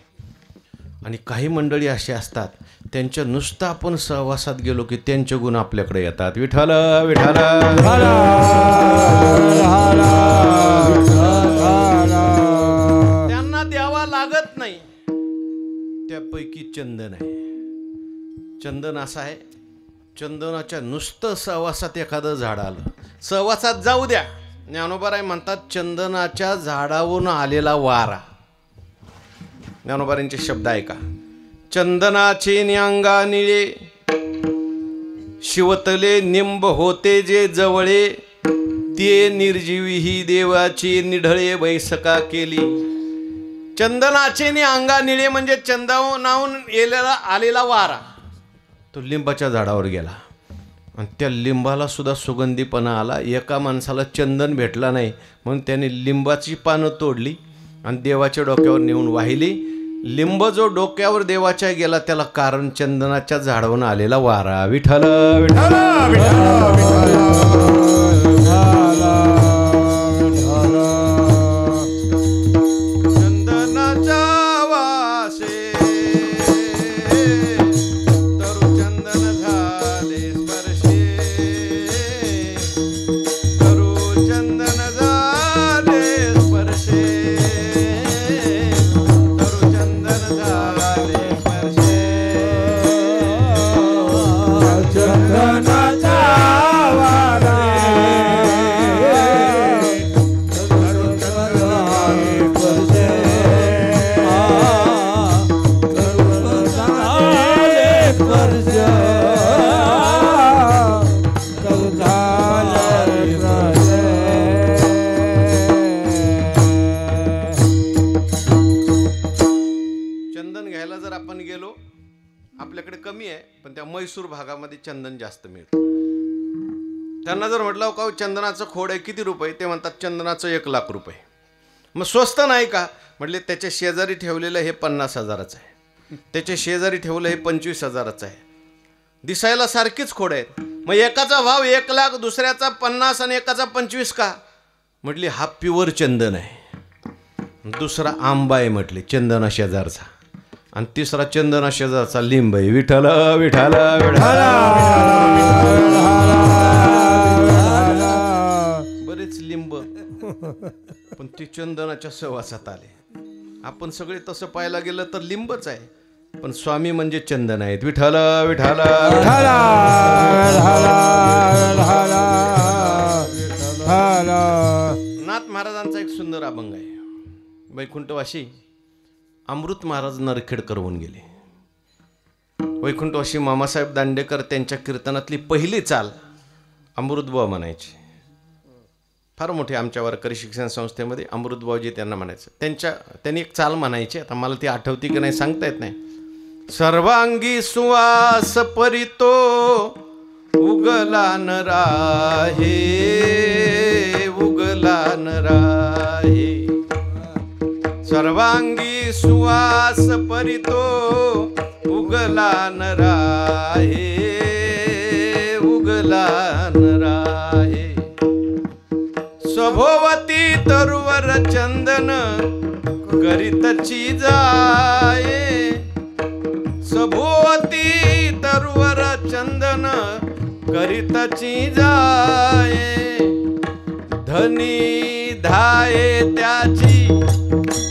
आणि काही मंडळी असे असतात त्यांच्या नुसतं आपण सहवासात गेलो की त्यांचे गुण आपल्याकडे येतात. विठ्ठल विठ्ठल त्यांना द्यावा लागत नाही. त्यापैकी चंदन आहे. चंदन असं आहे, चंदनाच्या नुसतं सहवासात एखादं झाड आलं, सहवासात जाऊ द्या. ज्ञानोबाराय म्हणतात चंदनाच्या झाडावरून आलेला वारा. ज्ञानोबारांचे शब्द ऐका. चंदनाचे न्यांगा निळे शिवतले निंब होते जे जवळे, ते निर्जीवी ही देवाची निढळे बैसका केली. चंदनाचे अंगा निळे म्हणजे चंदनाहून आलेला वारा तो लिंबाच्या झाडावर गेला आणि त्या लिंबाला सुद्धा सुगंधीपणा आला. एका माणसाला चंदन भेटला नाही म्हणून त्याने लिंबाची पानं तोडली आणि देवाच्या डोक्यावर नेऊन वाहिली. लिंब जो डोक्यावर देवाच्या गेला त्याला कारण चंदनाच्या झाडावरून आलेला वारा. विठ्ठल विठ्ठल चंदनाच्या वासे तरु चंदन झाले स्पर्शे, तरु चंदन झाले स्पर्शे, तरु चंदन झाले स्पर्शे. चंदनाचा वारा चंदन घ्यायला जर आपण गेलो, आपल्याकडे कमी आहे पण त्या म्हैसूर भागामध्ये चंदन जास्त मिळतं. त्यांना जर म्हटलं का चंदनाचं खोड आहे किती रुपये, ते म्हणतात चंदनाचं 1,00,000 रुपये. मग स्वस्त नाही का म्हटले, त्याच्या शेजारी ठेवलेलं हे 50,000चं आहे, त्याच्या शेजारी ठेवलं हे 25,000चं आहे. दिसायला सारखीच खोड आहेत. मग एकाचा भाव 1,00,000, दुसऱ्याचा 50 आणि एकाचा 25 का म्हटली? हा प्युअर चंदन आहे. दुसरा आंबा आहे म्हटले चंदना शेजारचा, आणि तिसरा चंदना शेजारचा लिंब आहे. विठ्ठल विठ्ठल विठ्ठल. बरेच लिंब पण ते चंदनाच्या सहवासात आले. आपण सगळे तसं पाहायला गेलं तर लिंबच आहे, पण स्वामी म्हणजे चंदन आहेत. विठ्ठल विठ्ठल. नाथ महाराजांचा एक सुंदर अभंग आहे. वैकुंठवाशी अमृत महाराज नरखेडकर होऊन गेले. वैकुंठवाशी मामासाहेब दांडेकर त्यांच्या कीर्तनातली पहिली चाल अमृतबुवा म्हणायची. फार मोठे आमच्या वारकरी शिक्षण संस्थेमध्ये अमृतबुवाजी त्यांना म्हणायचं. त्यांनी एक चाल म्हणायची, आता मला ती आठवती की नाही सांगता येत नाही. सर्वांगी सुवास परितो उगला न राहे, उगला न राहे. सर्वांगी सुवास परितो उगला न राहे, उगला न राहे. स्वभोवती तरुवर चंदन करीतची जाये, स्वभोवती तरुवर चंदन करीतची जाये. धनी धाये त्याची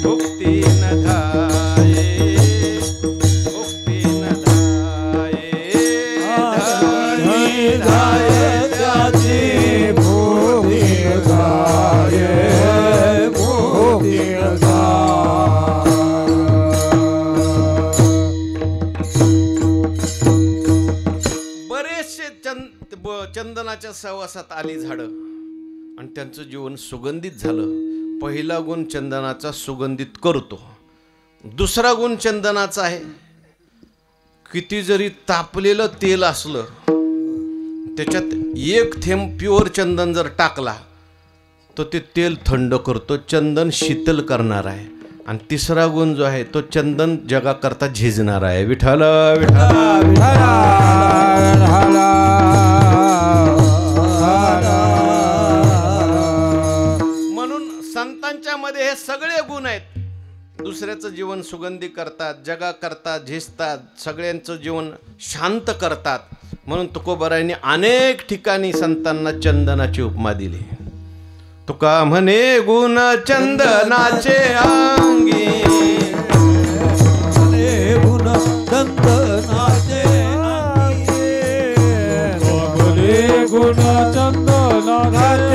मुक्ती न धाये, मुक्ती न धाये. धनी धाये त्याची मुक्ती धाये, मुक्ती बरेचसे चंदनाच्या सहवासात आली झाडं आणि त्यांचं जीवन सुगंधित झालं. पहिला गुण चंदनाचा सुगंधित करतो. दुसरा गुण चंदनाचा आहे, किती जरी तापलेलं तेल असलं त्याच्यात एक थेंब प्युअर चंदन जर टाकला तर ते तेल थंड करतो, चंदन शीतल करणार आहे. आणि तिसरा गुण जो आहे तो चंदन जगाकरता झिजणार आहे. विठ्ठल विठ्ठल. सगळ्यांचं जीवन सुगंधी करतात, जगा करतात, झिजतात, सगळ्यांचं जीवन शांत करतात. म्हणून तुकोबारायांनी अनेक ठिकाणी संतांना चंदनाची उपमा दिली. तुका म्हणे गुण चंदनाचे अंगी, गुण चंदनाचे गुण चंदनाचे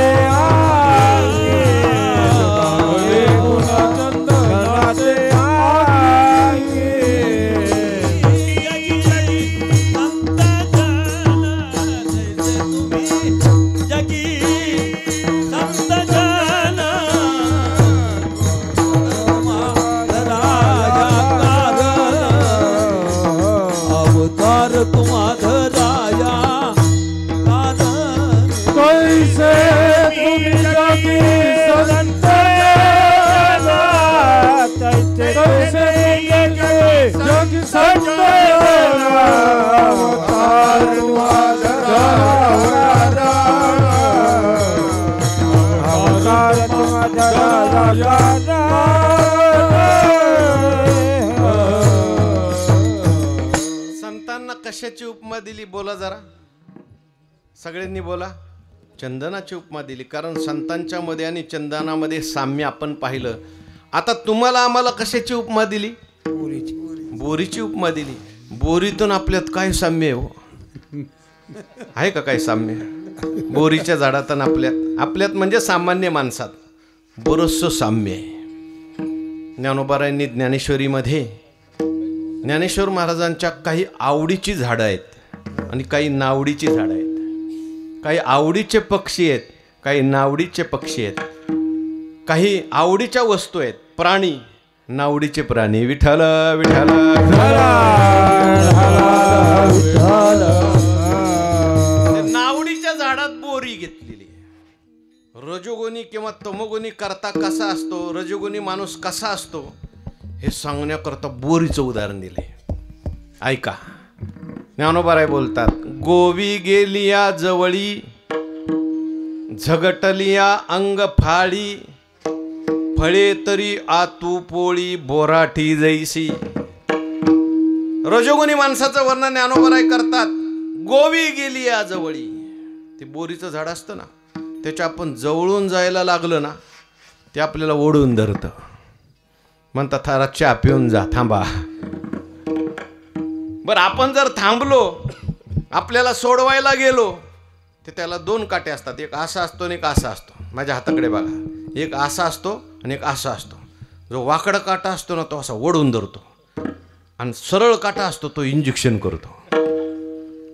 संतांना कशाची उपमा दिली बोला जरा, सगळ्यांनी बोला. चंदनाची उपमा दिली, कारण संतांच्या मध्ये आणि चंदनामध्ये साम्य आपण पाहिलं. आता तुम्हाला आम्हाला कशाची उपमा दिली? बोरीची उपमा दिली. बोरीतून आपल्यात काय साम्य आहे हो? आहे का काय साम्य? बोरीच्या झाडातून आपल्यात म्हणजे सामान्य माणसात बरंचसं साम्य आहे. ज्ञानोबारायांनी ज्ञानेश्वरीमध्ये ज्ञानेश्वर महाराजांच्या काही आवडीची झाडं आहेत आणि काही नावडीची झाडं आहेत. काही आवडीचे पक्षी आहेत, काही नावडीचे पक्षी आहेत. काही आवडीच्या वस्तू आहेत, प्राणी, नावडीचे प्राणी. विठ्ठल विठ्ठल नावडीच्या झाडात बोरी घेतलेली. रजोगुणी किंवा तमोगुणी करता कसा असतो, रजोगुणी माणूस कसा असतो हे सांगण्याकरता बोरीचं उदाहरण दिले. ऐका, ज्ञानोबाराय बोलतात, गोवी गेलिया जवळी, झगटलिया अंग फाळी, फळे तरी आतू पोळी, बोराठी जैसी. रजोगुणी माणसाचं वर्णन ज्ञानोबाराय करतात. गोवी गेलिया जवळी, ते बोरीचं झाड असतं ना, त्याच्या आपण जवळून जायला लागलं ना, ते आपल्याला ओढून धरतं. म्हणतात थारा चहा पिऊन जा, थांबा. बरं, आपण जर थांबलो, आपल्याला सोडवायला गेलो, ते त्याला दोन काटे असतात. एक असा असतो आणि एक असा असतो. माझ्या हाताकडे बघा, एक असा असतो आणि एक असा असतो. जो वाकडा काटा असतो ना, तो असा ओढून धरतो, आणि सरळ काटा असतो तो इंजेक्शन करतो.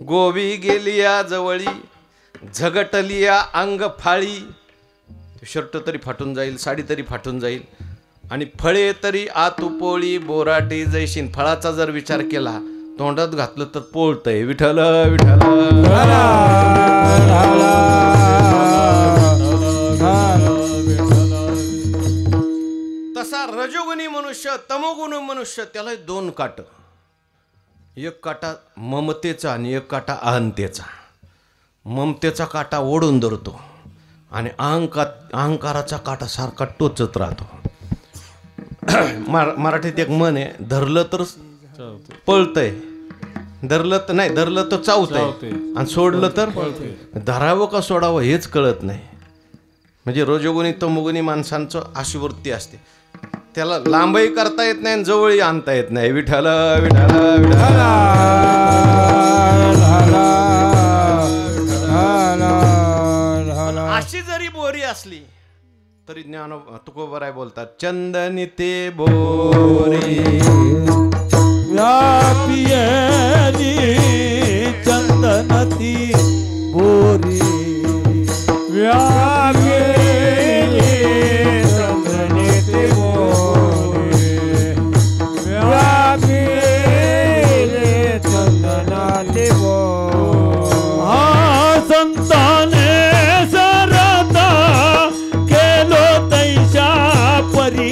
गोवी गेलिया जवळी, झगटलिया अंग फाळी, शर्ट तरी फाटून जाईल, साडी तरी फाटून जाईल. आणि फळे तरी आतू पोळी, बोराटी जैशीन. फळाचा जर विचार केला, तोंडात घातलं तर पोळतंय. विठ्ठल विठ्ठल. तसा रजोगुणी मनुष्य, तमोगुणी मनुष्य, त्याला दोन काट. एक काटा ममतेचा आणि एक काटा अहंतेचा. ममतेचा काटा ओढून धरतो आणि अहंकाराचा काटा सारखा टोचत राहतो. मराठीत एक म्हण आहे, धरलं तर पळतंय, धरलं तर नाही, धरलं तर चावतंय, आणि सोडलं तर धरावं का सोडावं हेच कळत नाही. म्हणजे रजोगुणी तमोगुणी माणसांचं अशी वृत्ती असते. त्याला लांबही करता येत नाही आणि जवळही आणता येत नाही. विठ्ठल विठ्ठल विठ्ठल. अशी जरी बोरी असली तरी तुकोबाराय बोलतात, चंदनी ते बोरी व्यापियली, चंदनती बोरी व्यापियली, चंदनती बोरी व्यापियली, चंदनती बोरी. हा संताने सरता केलो तैशा परी,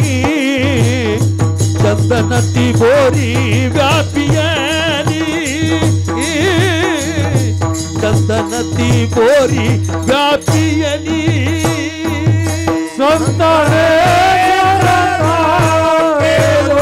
चंदनती बोरी व्यापियली, चंदनती बोरी व्यापियली. संताने केलो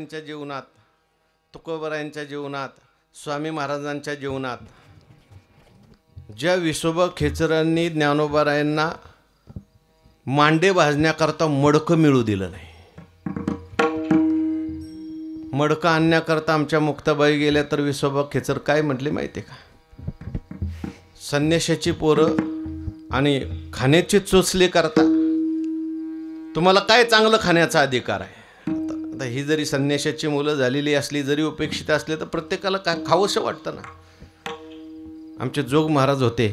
ज्ञानोबारायांच्या जीवनात, तुकोबारायांच्या जीवनात, स्वामी महाराजांच्या जीवनात ज्या विसोबा खेचरांनी ज्ञानोबारायांना मांडे भाजण्याकरता मडकं मिळू दिलं नाही, मडकं आणण्याकरता आमच्या मुक्ताबाई गेल्या तर विसोबा खेचर काय म्हटले माहिती आहे का? संन्याशाची पोरं आणि खाण्याची चोचले करता तुम्हाला काय चांगलं खाण्याचा अधिकार आहे? आता ही जरी संन्याशाची मुलं झालेली असली, जरी उपेक्षित असले, तर प्रत्येकाला काय खावंसं वाटतं ना. आमचे जोग महाराज होते,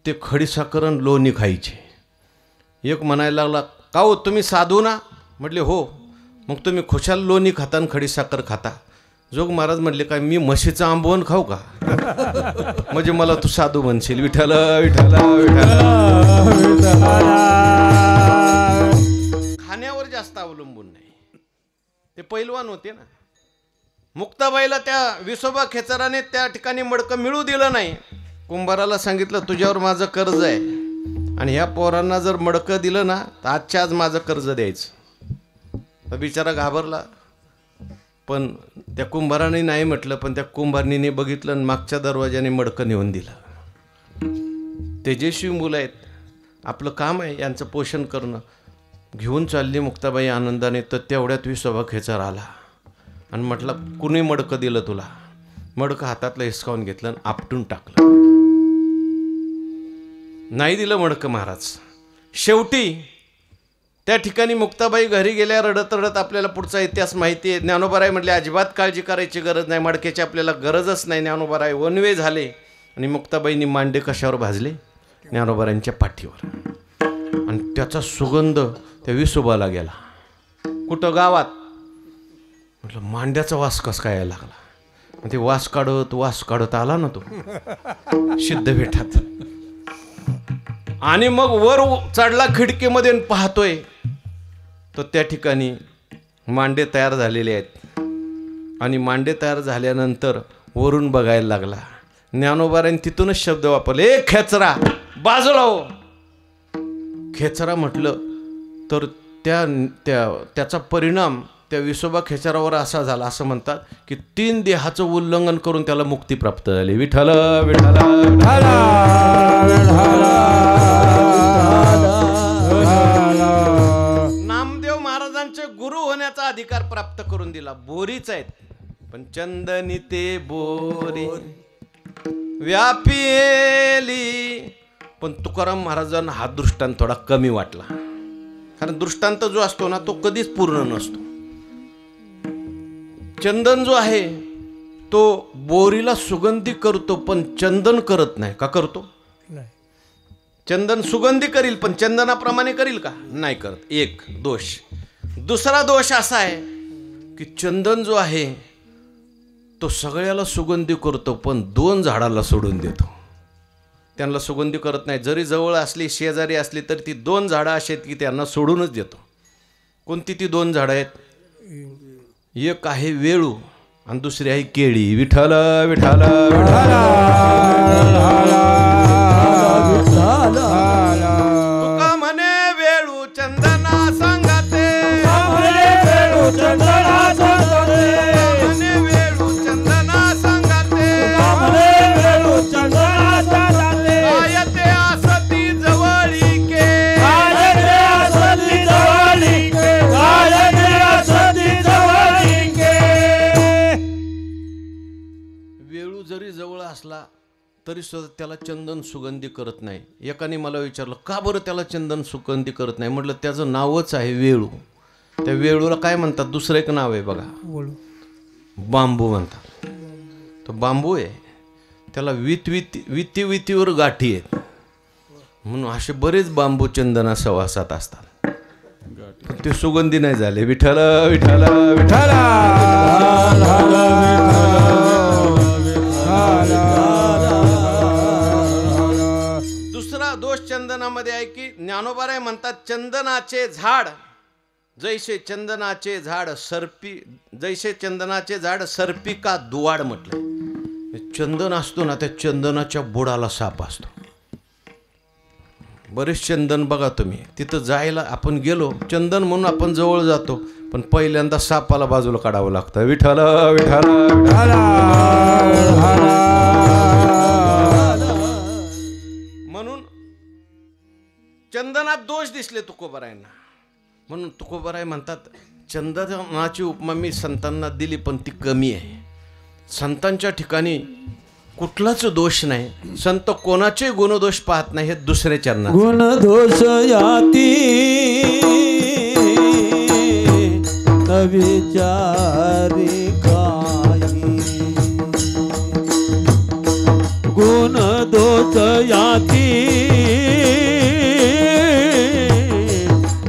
ते खडीसाखर आणि लोणी खायचे. एक म्हणायला लागला, का हो तुम्ही साधू ना? म्हटले हो. मग तुम्ही खुशाल लोणी खाता आणि खडीसाखर खाता. जोग महाराज म्हटले, काय मी म्हशीचं आंबवण खाऊ का? म्हणजे मला तू साधू म्हणशील. विठ्ठल विठ्ठल विठ्ठल. खाण्यावर जास्त अवलंबून नाही. ते पैलवान होते ना. मुक्ताबाईला त्या विसोबा खेचराने त्या ठिकाणी मडकं मिळू दिलं नाही. कुंभाराला सांगितलं, तुझ्यावर माझं कर्ज आहे आणि ह्या पोरांना जर मडकं दिलं ना तर आजच्या आज माझं कर्ज द्यायचं. तर बिचारा घाबरला. पण त्या कुंभाराने नाही म्हटलं, पण त्या कुंभारणीने बघितलं आणि मागच्या दरवाजाने मडकं नेऊन दिलं. तेजस्वी मुलं आहेत, आपलं काम आहे यांचं पोषण करणं. घेऊन चालली मुक्ताबाई आनंदाने. तर तेवढ्यात विसोबा खेचर आला आणि म्हटलं, कुणी मडकं दिलं तुला? मडकं हातातलं हिसकावून घेतलं आणि आपटून टाकलं. नाही दिलं मडकं महाराज. शेवटी त्या ठिकाणी मुक्ताबाई घरी गेल्या रडत रडत. आपल्याला पुढचा इतिहास माहिती आहे. ज्ञानोबाराय म्हटले, अजिबात काळजी करायची गरज नाही, मडक्याची आपल्याला गरजच नाही. ज्ञानोबाराय वनवे झाले आणि मुक्ताबाईंनी मांडे कशावर भाजले? ज्ञानोबारायांच्या पाठीवर. आणि त्याचा सुगंध त्या विसोबाला गेला. कुठं? गावात. म्हटलं, मांड्याचा वास कस काय यायला लागला? ते वास काढत आला ना तो सिद्धपीठात. आणि मग वर चढला खिडकीमध्ये पाहतोय तर त्या ठिकाणी मांडे तयार झालेले आहेत. आणि मांडे तयार झाल्यानंतर वरून बघायला लागला. ज्ञानोबारांनी तिथूनच शब्द वापरले, ए खेचरा बाजूला हो. खेचरा म्हटलं तर त्याचा परिणाम त्या विसोबा खेचरावर असा झाला, असं म्हणतात की 3 देहाचं उल्लंघन करून त्याला मुक्ती प्राप्त झाली. विठ्ठल विठ्ठल नामदेव महाराजांचे गुरु होण्याचा अधिकार प्राप्त करून दिला. बोरीच आहेत पण चंदनी ते बोरी व्यापिली. पण तुकाराम महाराजांना हा दृष्टांत थोडा कमी वाटला. कारण दृष्टांत जो असतो ना तो कधीच पूर्ण नसतो. चंदन जो आहे तो बोरीला सुगंधी करतो पण चंदन करत नाही. का करतो? चंदन सुगंधी करील पण चंदनाप्रमाणे करील का? नाही करत. एक दोष. दुसरा दोष असा आहे की चंदन जो आहे तो सगळ्याला सुगंधी करतो पण 2 झाडाला सोडून देतो. त्यांना सुगंधी करत नाही. जरी जवळ असली, शेजारी असली तर ती 2 झाडं अशी आहेत की त्यांना सोडूनच देतो. कोणती ती 2 झाडं आहेत? एक आहे वेळू आणि दुसरी आहे केळी. विठ्ठल विठ्ठल तुका म्हणे वेळू चंदना सांगते, वेळू चंदना सांगते, वेळू चंदना सांगते, वेळू चंदना सांगते. आयते असती जवळीके, आयते असती जवळीके, आयते असती जवळीके. वेळू जरी जवळ असला तरी सुद्धा त्याला चंदन सुगंधी करत नाही. एकाने मला विचारलं, का बरं त्याला चंदन सुगंधी करत नाही? म्हटलं, त्याचं नावच आहे वेळू. त्या वेळूला काय म्हणतात? दुसरं एक नाव आहे बघा, बांबू म्हणतात. तो बांबू आहे, त्याला वितीवर गाठी आहेत म्हणून असे बरेच बांबू चंदना सहवासात असतात. ते सुगंधी नाही झाले. विठ्ठल विठ्ठल विठ्ठल. दुसरा दोष चंदनामध्ये आहे की ज्ञानोबाराय म्हणतात, चंदनाचे झाड जैसे चंदनाचे झाड सर्पी, जैसे चंदनाचे झाड सर्पी का दुवाड म्हटलं. चंदन असतो ना, त्या चंदनाच्या बुडाला साप असतो. बरेच चंदन बघा तुम्ही, तिथं जायला आपण गेलो चंदन म्हणून आपण जवळ जातो पण पहिल्यांदा सापाला बाजूला काढावं लागतं. विठ्ठल विठ्ठल म्हणून चंदनात दोष दिसले तुकोबारायांना. म्हणून तुकोबाराय म्हणतात चंदनाची उपमा मी संतांना दिली पण ती कमी आहे. संतांच्या ठिकाणी कुठलाच दोष नाही. संत कोणाचे गुणदोष पाहत नाही. हे दुसरे चरणात गुण दोष याती न विचारी काही. गुण दोष याती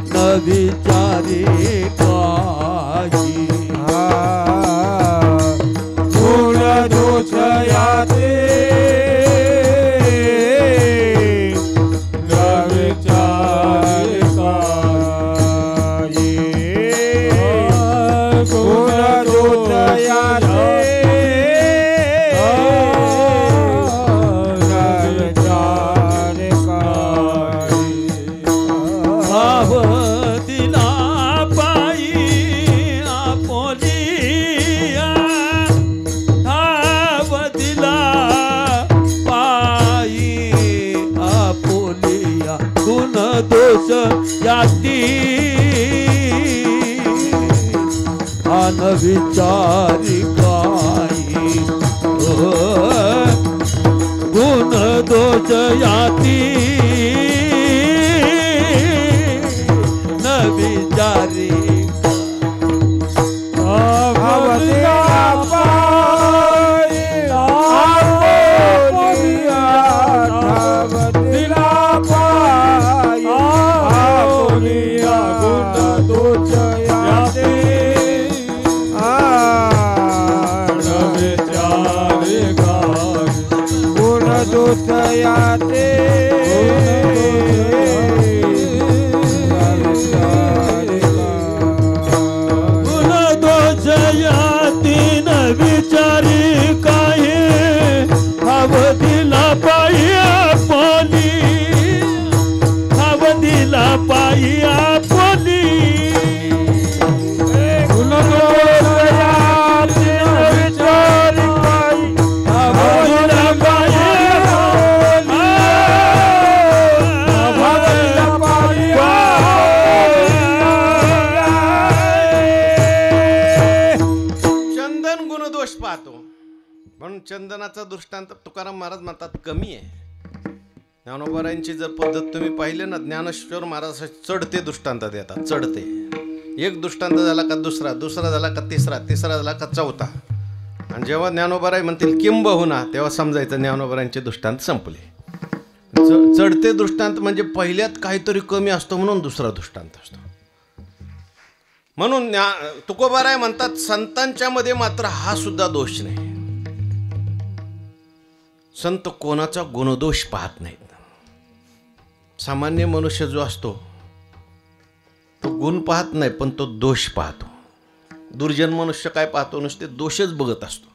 न विचारी काही. गुण दोष याती दोष याती अन विचारी काही. गुण दोष याती न विचारी चंदनाचा दृष्टांत तुकाराम महाराज म्हणतात कमी आहे. ज्ञानोबारायांची जर पद्धत तुम्ही पाहिले ना, ज्ञानेश्वर महाराज चढते दृष्टांत देतात. चढते एक दृष्टांत झाला का दुसरा, दुसरा झाला का तिसरा, तिसरा झाला का चौथा. आणि जेव्हा ज्ञानोबाराय म्हणतील किंबहुना तेव्हा समजायचं ज्ञानोबारायांचे दृष्टांत संपले. चढते दृष्टांत म्हणजे पहिल्यात काहीतरी कमी असतो म्हणून दुसरा दृष्टांत असतो. म्हणून तुकोबाराय म्हणतात संतांच्या मध्ये मात्र हा सुद्धा दोष नाही. संत कोणाचा गुणदोष पाहत नाहीत. सामान्य मनुष्य जो असतो तो गुण पाहत नाही पण तो दोष पाहतो. दुर्जन मनुष्य काय पाहतो, नुसते दोषच बघत असतो.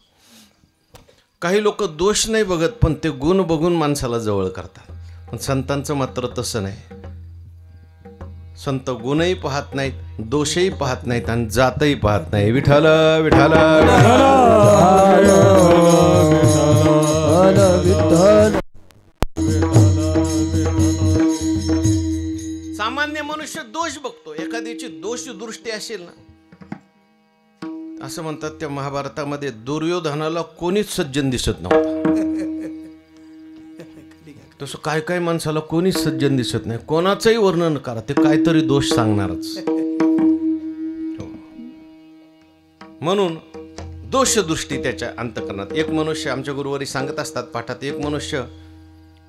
काही लोक दोष नाही बघत पण ते गुण बघून माणसाला जवळ करतात. पण संतांचं मात्र तसं नाही. संत गुणही पाहत नाहीत, दोषही पाहत नाहीत आणि जातही पाहत नाही. विठ्ठल विठ्ठल सामान्य मनुष्य दोष बघतो. एखाद्याची दोष दृष्टी असेल ना, असं म्हणतात त्या महाभारतामध्ये दुर्योधनाला कोणीच सज्जन दिसत नव्हता. तसं काय काय माणसाला कोणीच सज्जन दिसत नाही. कोणाचंही वर्णन करा ते काहीतरी दोष सांगणारच. म्हणून दोषदृष्टी त्याच्या अंतःकरणात. एक मनुष्य, आमच्या गुरुवारी सांगत असतात पाठात, एक मनुष्य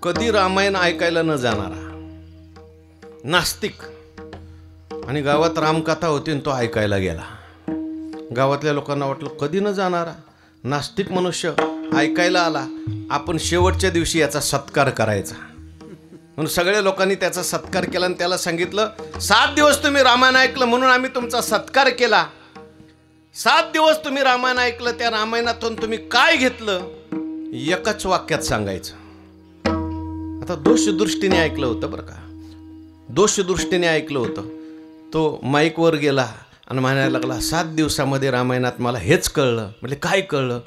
कधी रामायण ऐकायला न जाणारा नास्तिक, आणि गावात रामकथा होती आणि तो ऐकायला गेला. गावातल्या लोकांना वाटलं कधी न जाणारा नास्तिक मनुष्य ऐकायला आला, आपण शेवटच्या दिवशी याचा सत्कार करायचा. म्हणून सगळ्या लोकांनी त्याचा सत्कार केला आणि त्याला सांगितलं 7 दिवस तुम्ही रामायण ऐकलं म्हणून आम्ही तुमचा सत्कार केला. 7 दिवस तुम्ही रामायण ऐकलं, त्या रामायणातून तुम्ही काय घेतलं एकाच वाक्यात सांगायचं. आता दोषदृष्टीने ऐकलं होतं बरं का, दोषदृष्टीने ऐकलं होतं. तो माईकवर गेला आणि म्हणायला लागला 7 दिवसामध्ये रामायणात मला हेच कळलं. म्हणजे काय कळलं?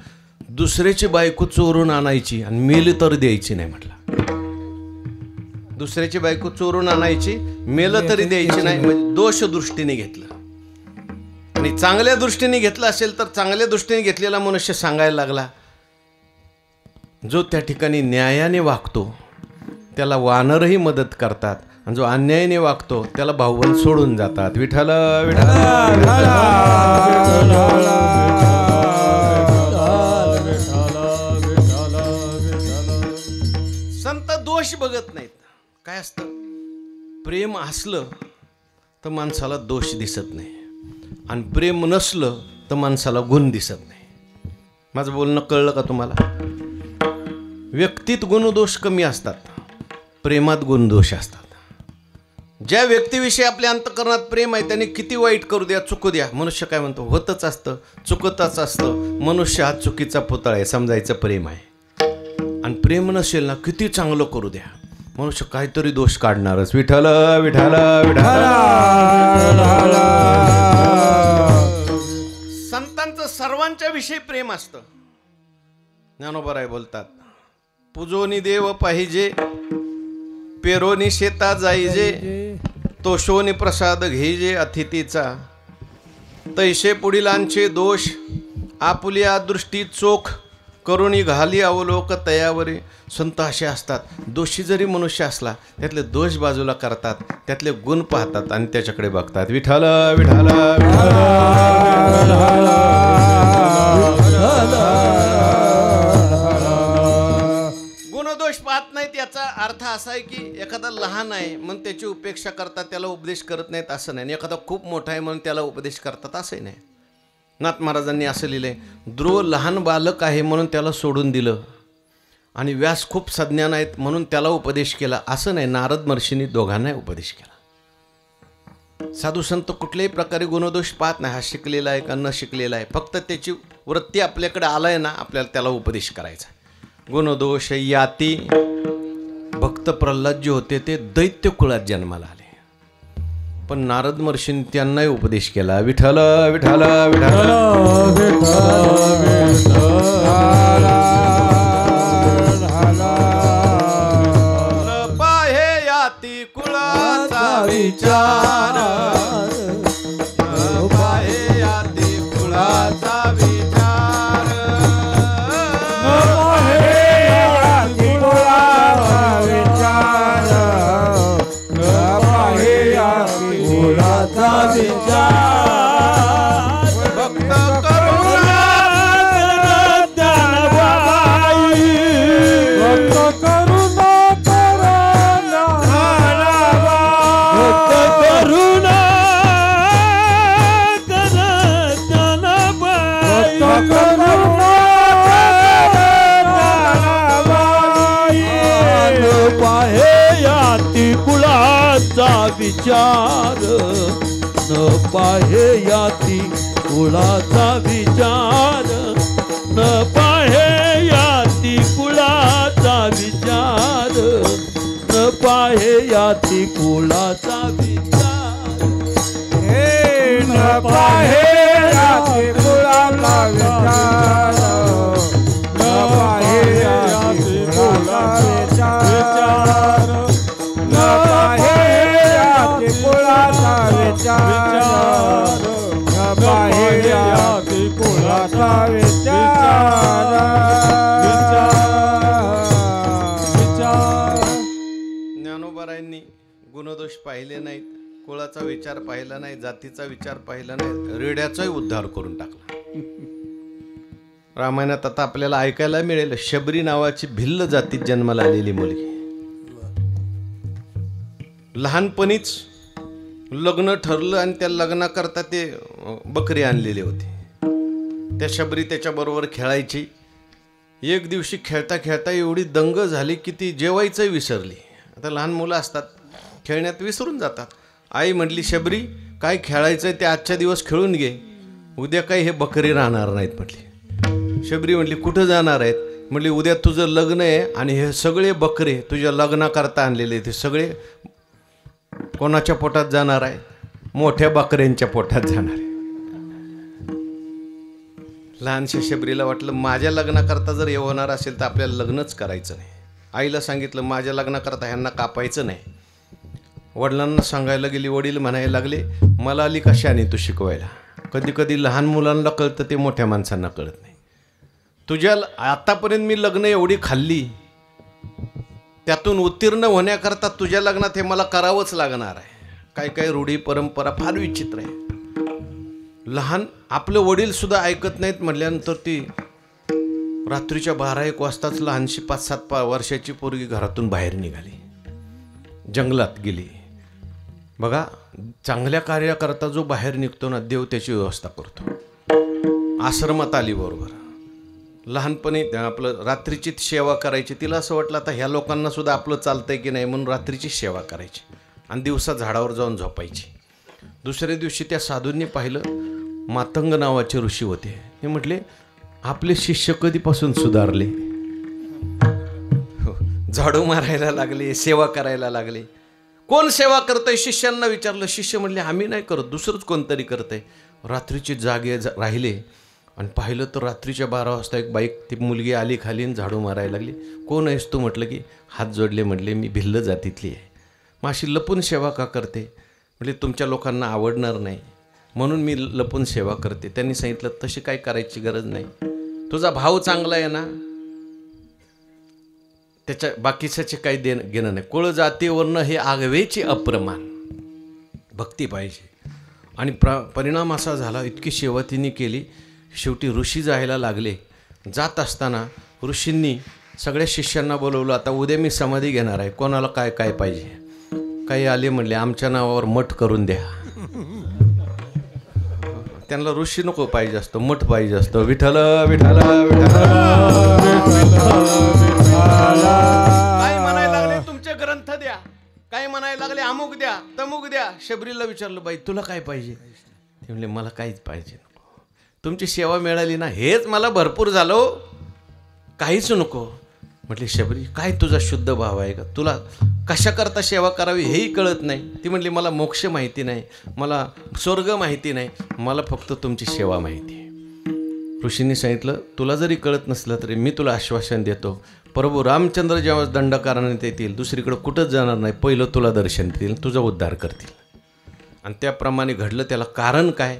दुसऱ्याची बायको चोरून आणायची आणि मेली तर द्यायची नाही म्हटलं. दुसऱ्याची बायको चोरून आणायची, मेलं तरी द्यायची नाही. म्हणजे दोष दृष्टीने घेतलं. आणि चांगल्या दृष्टीने घेतलं असेल तर चांगल्या दृष्टीने घेतलेला मनुष्य सांगायला लागला, जो त्या ठिकाणी न्यायाने वागतो त्याला वानरही मदत करतात, आणि जो अन्यायाने वागतो त्याला भाऊबंद सोडून जातात. विठ्ठल विठ्ठल. संत दोष बघत नाहीत. काय असतं? प्रेम असलं तर माणसाला दोष दिसत नाही, आणि प्रेम नसलं तर माणसाला गुण दिसत नाही. माझं बोलणं कळलं का तुम्हाला? व्यक्तीत गुणदोष कमी असतात, प्रेमात गुणदोष असतात. ज्या व्यक्तीविषयी आपल्या अंतःकरणात प्रेम आहे त्याने किती वाईट करू द्या, चुकू द्या, मनुष्य काय म्हणतो? होतच असतं, चुकतच असतं. मनुष्य हा चुकीचा पुतळा आहे, समजायचं प्रेम आहे. आणि प्रेम नसेल ना, किती चांगलं करू द्या, मनुष्य काहीतरी दोष काढणारच. विठ्ठल विठ्ठल विठ्ठल. संतांचं सर्वांच्या विषयी प्रेम असतं. ज्ञानोबराय बोलतात, पूजोनी देव पाहिजे, पेरोनी शेता जाईजे, तोषोनी प्रसाद घेजे अतिथीचा, तैसे पुढीलांचे दोष आपुल्या दृष्टी चोख, करुणी घाली अवलोक तयावरी. संत असे असतात, दोषी जरी मनुष्य असला त्यातले दोष बाजूला करतात, त्यातले गुण पाहतात आणि त्याच्याकडे बघतात. विठ्ठल विठ्ठल गुणदोष पाहत नाहीत. याचा अर्थ असा आहे की एखादा लहान आहे म्हणून त्याची उपेक्षा करतात, त्याला उपदेश करत नाहीत असं नाही. एखादा खूप मोठा आहे म्हणून त्याला उपदेश करतात असंही नाही. नाथ महाराजांनी असं लिहिलंय, ध्रुव लहान बालक आहे म्हणून त्याला सोडून दिलं, आणि व्यास खूप सज्ञान आहेत म्हणून त्याला उपदेश केला असं नाही. नारद महर्षींनी दोघांनाही उपदेश केला. साधू संत कुठल्याही प्रकारे गुणदोष पाहत नाही, हा शिकलेला आहे का न शिकलेला आहे, फक्त त्याची वृत्ती आपल्याकडे आलाय ना, आपल्याला त्याला उपदेश करायचा. गुणदोष याती. भक्त प्रल्हाद जे होते ते दैत्य कुळात जन्माला आले, पण नारद महर्षींनी त्यांनाही उपदेश केला. विठ्ठल विठ्ठल विठ्ठल. पाहे याती कुळाचा विचार, पाहे याती कुळाचा विचार, भक्त करुणा विचार, न पाहे याती कुळाचा विचार, न पाहे याती कुळाचा विचार, न पाहे याती कुळाचा विचार, न पाहे याती कुळाचा विचार, न पाहे याती कुळाचा विचार, न पाहे कुळाचा विचार, न पाहे याती कुळाचा विचार. ज्ञानोबरायांनी गुणदोष पाहिले नाहीत, कुळाचा विचार पाहिला नाही, जातीचा विचार पाहिला नाही, रेड्याचाही उद्धार करून टाकला. रामायणात आता आपल्याला ऐकायला मिळेल, शबरी नावाची भिल्ल जातीत जन्माला आलेली मुलगी. लहानपणीच लग्न ठरलं आणि त्या लग्नाकरता ते बकरी आणलेली होती. त्या शबरी त्याच्याबरोबर खेळायची. एक दिवशी खेळता खेळता एवढी दंग झाली की ती जेवायचंही विसरली. आता लहान मुलं असतात, खेळण्यात विसरून जातात. आई म्हटली, शबरी काय खेळायचं आहे ते आजच्या दिवस खेळून घे, उद्या काही हे बकरी राहणार नाहीत म्हटली. शबरी म्हटली, कुठं जाणार आहेत? म्हटली, उद्या तुझं लग्न आहे आणि हे सगळे बकरे तुझ्या लग्नाकरता आणलेले ते सगळे कोणाच्या पोटात जाणार आहे? मोठ्या बकऱ्यांच्या पोटात जाणार आहे. लहानशा शबरीला वाटलं माझ्या लग्नाकरता जर हे होणार असेल तर आपल्याला लग्नच करायचं नाही. आईला सांगितलं माझ्या लग्नाकरता ह्यांना कापायचं नाही. वडिलांना सांगायला गेली. वडील म्हणायला लागले मला आली कशाने तू शिकवायला. कधी कधी लहान मुलांना कळतं ते मोठ्या माणसांना कळत नाही. तुझ्या आतापर्यंत मी लग्न एवढी खाल्ली, त्यातून उत्तीर्ण होण्याकरता तुझ्या लग्नात हे मला करावंच लागणार आहे. काही काही रूढी परंपरा फार विचित्र आहे. लहान आपलं वडील सुद्धा ऐकत नाहीत म्हटल्यानंतर ती रात्रीच्या 12-1 वाजताच लहानशी 5-7 वर्षाची पोरगी घरातून बाहेर निघाली, जंगलात गेली. बघा, चांगल्या कार्याकरता जो बाहेर निघतो ना, देव त्याची व्यवस्था करतो. आश्रमात आली बरोबर. लहानपणी आपलं रात्रीची सेवा करायची. तिला असं वाटलं आता ह्या लोकांना सुद्धा आपलं चालतंय की नाही म्हणून रात्रीची सेवा करायची आणि दिवसा झाडावर जाऊन झोपायची. दुसऱ्या दिवशी त्या साधूंनी पाहिलं, मातंग नावाचे ऋषी होते. ते म्हटले आपले शिष्य कधीपासून सुधारले. झाडू मारायला लागले, सेवा करायला लागले. कोण सेवा करतंय शिष्यांना विचारलं. शिष्य म्हणले आम्ही नाही करत, दुसरंच कोणतरी करतंय. रात्रीचे जागे राहिले आणि पाहिलं तर रात्रीच्या 12 वाजता एक बाईक ती मुलगी आली खाली आणि झाडू मारायला लागली. कोण आहेस तू म्हटलं की हात जोडले. म्हटले मी भिल्ल जातीतली आहे. मग अशी लपून सेवा का करते. म्हणजे तुमच्या लोकांना आवडणार नाही म्हणून मी लपून सेवा करते. त्यांनी सांगितलं तशी काय करायची गरज नाही. तुझा भाव चांगला आहे ना, त्याच्या बाकीच्याचे काही घेणं नाही. कुळ जातीवरनं हे आगवेचे अप्रमाण. भक्ती पाहिजे. आणि परिणाम असा झाला, इतकी सेवा तिने केली. शेवटी ऋषी जायला लागले. जात असताना ऋषींनी सगळ्या शिष्यांना बोलवलं. आता उद्या मी समाधी घेणार आहे, कोणाला काय काय पाहिजे. काही आले म्हणले आमच्या नावावर मठ करून द्या. त्यांना ऋषी नको पाहिजे असतो, मठ पाहिजे असतो. विठ्ठल विठ्ठल विठ्ठल. काय म्हणायला लागले तुमचे ग्रंथ द्या, काय म्हणायला लागले अमुक द्या तमुक द्या. शबरीला विचारलं बाई तुला काय पाहिजे. ते म्हणले मला काहीच पाहिजे नको, तुमची सेवा मिळाली ना हेच मला भरपूर झालो, काहीच नको. म्हटली शबरी काय तुझा शुद्ध भाव आहे का, तुला कशा करता सेवा करावी हेही कळत नाही. ती म्हटली मला मोक्ष माहिती नाही, मला स्वर्ग माहिती नाही, मला फक्त तुमची सेवा माहिती आहे. ऋषींनी सांगितलं तुला जरी कळत नसलं तरी मी तुला आश्वासन देतो, प्रभू रामचंद्र जेव्हा दंडकारण्यात येतील दुसरीकडे कुठंच जाणार नाही, पहिलं तुला दर्शन देतील, तुझा उद्धार करतील. आणि त्याप्रमाणे घडलं. त्याला कारण काय,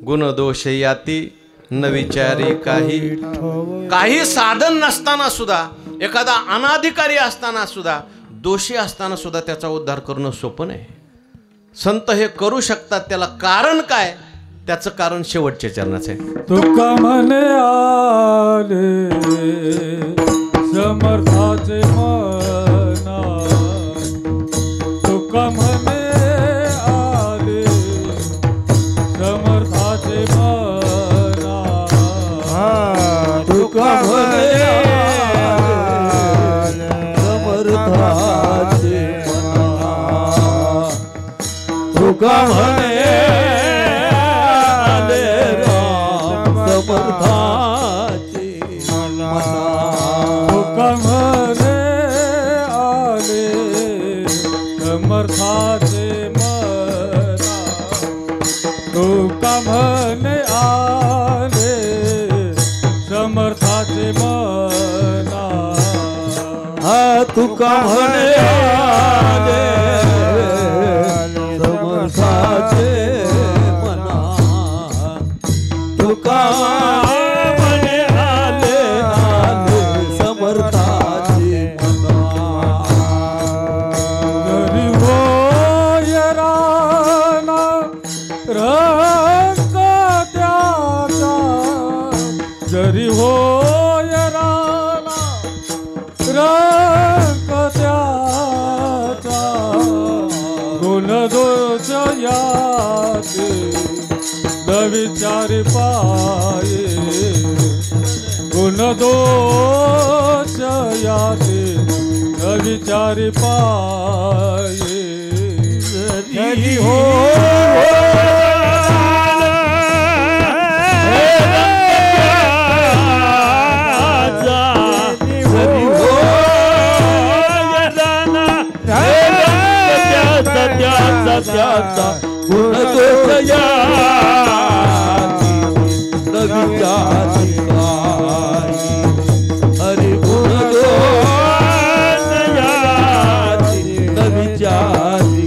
गुणदोष याती न विचारी काही साधन नसताना सुद्धा, एखादा अनाधिकारी असताना सुद्धा, दोषी असताना सुद्धा त्याचा उद्धार करणं सोपं नाही. संत हे करू शकतात. त्याला कारण काय, त्याचं कारण शेवटच्या चरणाचं आहे. तुका म्हणे आले समर्थाचे मना, तुका म्हणे आले समर्थाचे मना, तुका म्हणे समर्थाचे मना, तुका म्हणे समर्थाचे मना, तुका म्हणे आले समर्थाचे मना, तुका म्हणे आले समर्थाचे मना, हा तुका म्हणे आले समर्थाचे मना, तुका म्हणे आले आले समर्थाचे मना. जरी होय राना रंग त्याचा, जरी होय राना रंग त्याचा, गुण दोष याचे न विचारी पाये, गुण दोष याचे न विचारी पाये. जरी हो त्याचा गुण दोष याती हरि गुण दोन याची न विचारी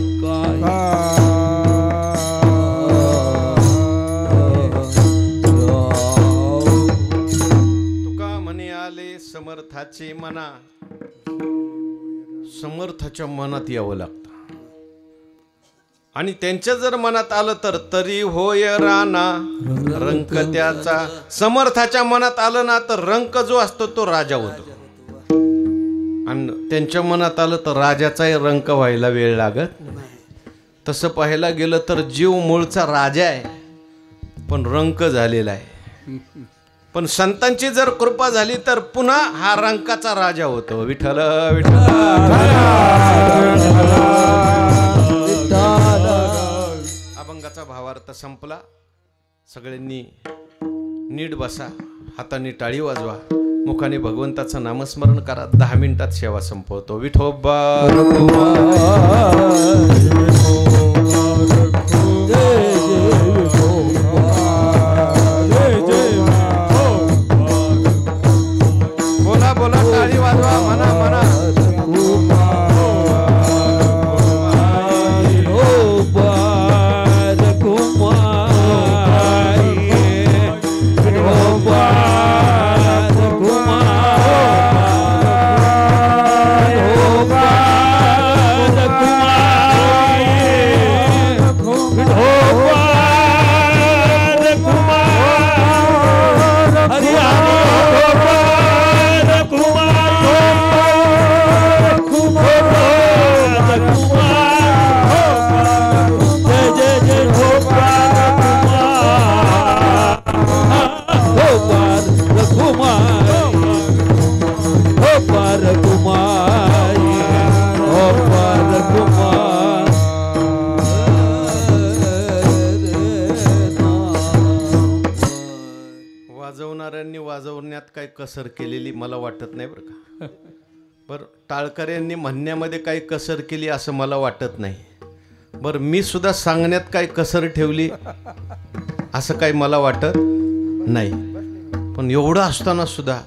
तुका म्हणे आले समर्थाचे मना. समर्थाच्या मनात यावं लागतं आणि त्यांच्या जर मनात आलं तर तरी होय राणा रंक त्याचा. समर्थाच्या मनात आलं ना तर रंक जो असतो तो राजा होतो आणि त्यांच्या मनात आलं तर राजाचाही रंक व्हायला वेळ लागत. तसं पाहायला गेलं तर जीव मूळचा राजा आहे पण रंक झालेला आहे. पण संतांची जर कृपा झाली तर पुन्हा हा रंकाचा राजा होतो. विठ्ठल विठ्ठल. अभंगाचा भावार्थ संपला. सगळ्यांनी नीट बसा, हाताने टाळी वाजवा, मुखाने भगवंताचं नामस्मरण करा. 10 मिनिटात सेवा संपवतो. विठोबा बोला बोला, टाळी वाजवा, म्हणा म्हणा. वाजवणाऱ्यांनी वाजवण्यात काही कसर केलेली मला वाटत नाही बरं का. बरं, टाळकऱ्यांनी म्हणण्यामध्ये काही कसर केली असं मला वाटत नाही. बरं, मी सुद्धा सांगण्यात काही कसर ठेवली असं काही मला वाटत नाही. पण एवढं असताना सुद्धा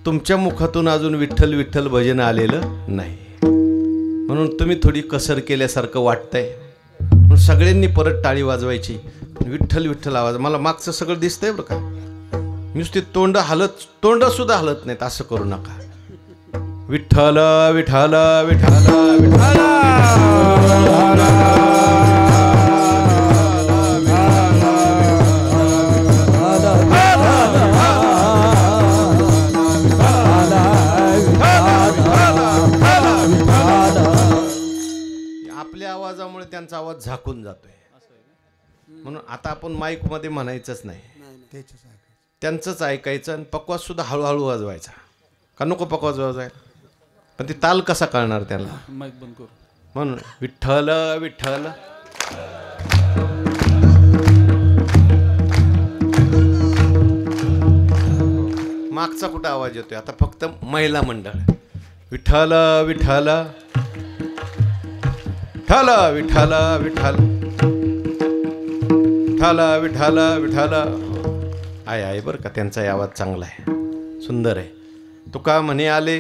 तुमच्या मुखातून अजून विठ्ठल विठ्ठल भजन आलेलं नाही. म्हणून तुम्ही थोडी कसर केल्यासारखं वाटतंय. म्हणून सगळ्यांनी परत टाळी वाजवायची. विठ्ठल विठ्ठल आवाज. मला मागचं सगळं दिसतंय बरं का. नुसती तोंड सुद्धा हलत नाहीत. असं करू नका. विठ्ठल विठ्ठल विठ्ठल विठ्ठल. आपल्या आवाजामुळे त्यांचा आवाज झाकून जातोय. म्हणून आता आपण माईक मध्ये म्हणायचंच नाही, त्यांचंच ऐकायचं आणि पकवाज सुद्धा हळूहळू वाजवायचा. का नको पकवाज वाजवायला? पण ती ताल कसा कळणार त्याला? माईक बंद करू. म्हणून विठ्ठल विठ्ठल. मागचा कुठं आवाज येतोय? आता फक्त महिला मंडळ. विठ्ठल विठ्ठल विठ्ठल विठ्ठल विठ्ठल विठ्ठल विठ्ठल विठ्ठल. आहे बरं का, त्यांचा आवाज चांगला आहे, सुंदर आहे. तुका म्हणे आले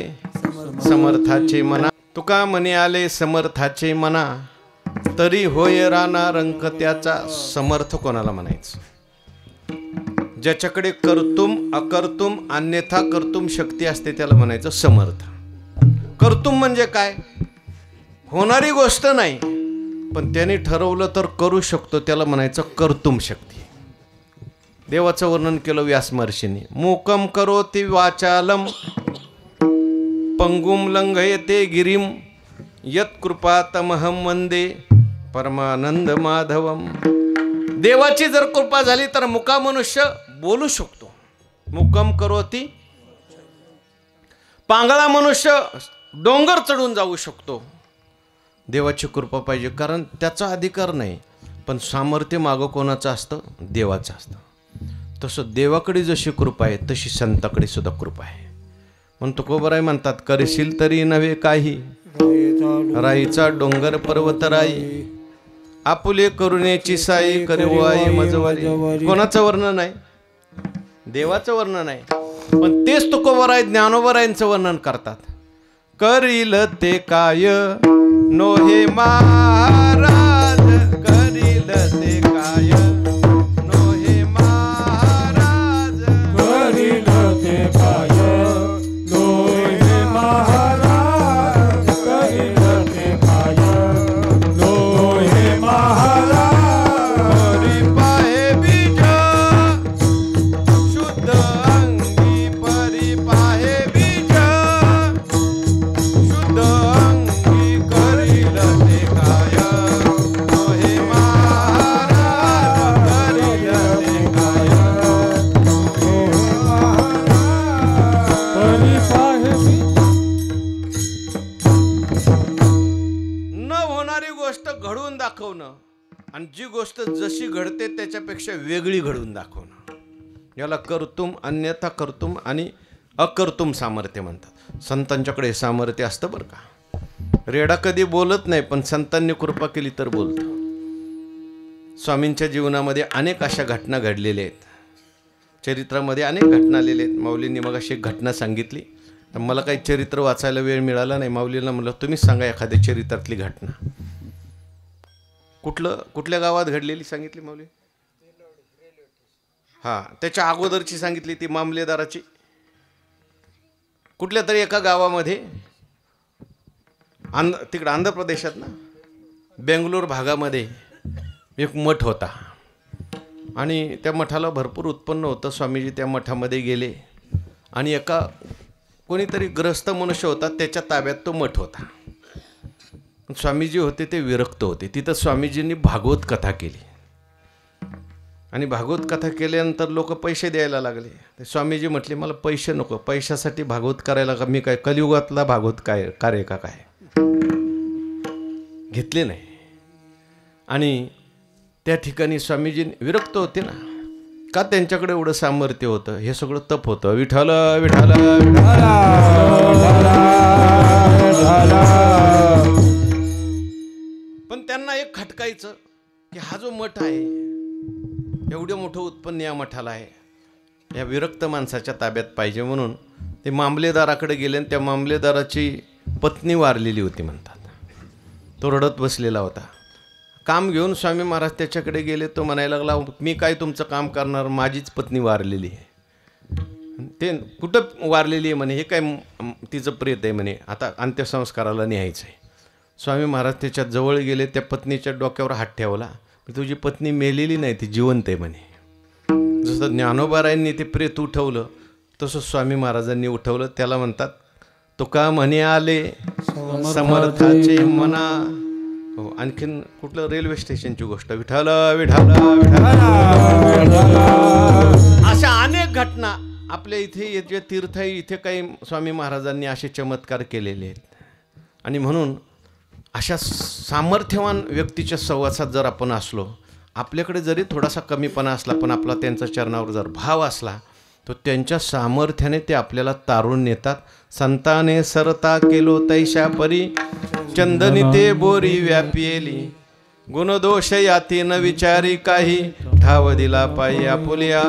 समर्थाचे मना. तुका म्हणे आले समर्थाचे मना. तरी होय राणा रंक त्याचा. समर्थ कोणाला म्हणायचं? ज्याच्याकडे कर्तुम अकर्तुम अन्यथा कर्तुम शक्ती असते त्याला म्हणायचं समर्थ. कर्तुम म्हणजे काय? होणारी गोष्ट नाही पण त्याने ठरवलं तर करू शकतो, त्याला म्हणायचं कर्तुम शक्ती. देवाचं वर्णन केलं व्यास महर्षींनी. मूकम करोति वाचालम पंगुम लंघयते गिरिम यत्कृपातमहं वंदे परमानंद माधवम. देवाची जर कृपा झाली तर मुका मनुष्य बोलू शकतो. मुकम करोति. पांगळा मनुष्य डोंगर चढून जाऊ शकतो. देवाची कृपा पाहिजे, कारण त्याचा अधिकार नाही, पण सामर्थ्य मागं कोणाचं असतं? देवाचं असतं. तसं देवाकडे जशी कृपा आहे तशी संताकडे सुद्धा कृपा आहे. म्हणून तुकोबराय म्हणतात, करशील तरी नव्हे काही राईचा डोंगर पर्वत राई. आपुले करुणेची साई करू आई मजवारी. कोणाचं वर्णन आहे? देवाचं वर्णन आहे, पण तेच तुकोबराय ज्ञानोबरायांचं वर्णन करतात. करील ते काय नोहे महाराज, करील ते काय नोहे महाराज, करील ते काय लोहे महाराज, करील ते काय लोहे महाराज. परी पाहे बीज शुद्ध अंगी, परी पाहे बीज शुद्ध अंगी, करील ते काय नोहे महाराज, करील ते काय परी पाहे मी न होणारी गोष्ट घडवून दाखवणं आणि जी गोष्ट जशी घडते त्याच्यापेक्षा वेगळी घडवून दाखवणं, याला कर्तुम, अन्यथा कर्तुम आणि अकर्तुम सामर्थ्य म्हणतात. संतांच्याकडे हे सामर्थ्य असतं बरं का. रेडा कधी बोलत नाही, पण संतांनी कृपा केली तर बोलतो. स्वामींच्या जीवनामध्ये अनेक अशा घटना घडलेल्या आहेत, चरित्रामध्ये अनेक घटना आलेल्या आहेत. माऊलींनी मग अशी एक घटना सांगितली, तर मला काही चरित्र वाचायला वेळ मिळाला नाही. माऊलींना म्हणलं तुम्हीच सांगा एखाद्या चरित्रातली घटना. कुठल्या गावात घडलेली सांगितली माऊली? हां, त्याच्या अगोदरची सांगितली ती मामलेदाराची. कुठल्या तरी एका गावामध्ये तिकडं आंध्र प्रदेशात ना, बेंगलोर भागामध्ये एक मठ होता आणि त्या मठाला भरपूर उत्पन्न होतं. स्वामीजी त्या मठामध्ये गेले आणि एका कोणीतरी ग्रस्त मनुष्य होता, त्याच्या ताब्यात तो मठ होता. स्वामीजी होते ते विरक्त होते. तिथं स्वामीजींनी भागवत कथा केली आणि भागवत कथा केल्यानंतर लोक पैसे द्यायला लागले. ते स्वामीजी म्हटले मला पैसे नको, पैशासाठी भागवत करायला का मी काय कलियुगातला भागवत काय कार्य का काय? घेतले नाही. आणि त्या ठिकाणी स्वामीजी विरक्त होते ना, का त्यांच्याकडे एवढं सामर्थ्य होतं? हे सगळं तप होतं. विठ्ठल विठ्ठल पण त्यांना एक खटकायचं की हा जो मठ आहे, एवढं मोठं उत्पन्न या मठाला आहे, या विरक्त माणसाच्या ताब्यात पाहिजे. म्हणून ते मामलेदाराकडे गेले आणि त्या मामलेदाराची पत्नी वारलेली होती म्हणतात. तो रडत बसलेला होता. काम घेऊन स्वामी महाराज त्याच्याकडे गेले. तो म्हणायला लागला मी काय तुमचं काम करणार, माझीच पत्नी वारलेली आहे. ते कुठं वारलेली आहे म्हणे, हे काय तिचं प्रेत आहे म्हणे, आता अंत्यसंस्काराला न्यायचं आहे. स्वामी महाराज त्याच्या जवळ गेले, त्या पत्नीच्या डोक्यावर हात ठेवला. तुझी पत्नी मेलेली नाही, ती जिवंत आहे म्हणे. जसं ज्ञानोबारायांनी ते प्रेत उठवलं तसं स्वामी महाराजांनी उठवलं. त्याला म्हणतात तुका म्हणे आले समर्थाचे मना. हो, आणखीन कुठलं रेल्वे स्टेशनची गोष्ट, विठ्ठल विठ्ठल विठ्ठल. अशा अनेक घटना आपल्या इथे जे तीर्थ आहे, इथे काही स्वामी महाराजांनी असे चमत्कार केलेले आहेत. आणि म्हणून अशा सामर्थ्यवान व्यक्तीच्या सहवासात जर आपण असलो, आपल्याकडे जरी थोडासा कमीपणा असला पण आपला त्यांच्या चरणावर जर भाव असला, तर त्यांच्या सामर्थ्याने ते आपल्याला तारून नेतात. संताने सरता केलो तैशा परी, चंदनी ते बोरी व्यापिली, गुणदोष याती न विचारी काही, ठाव दिला पायी आपुलिया.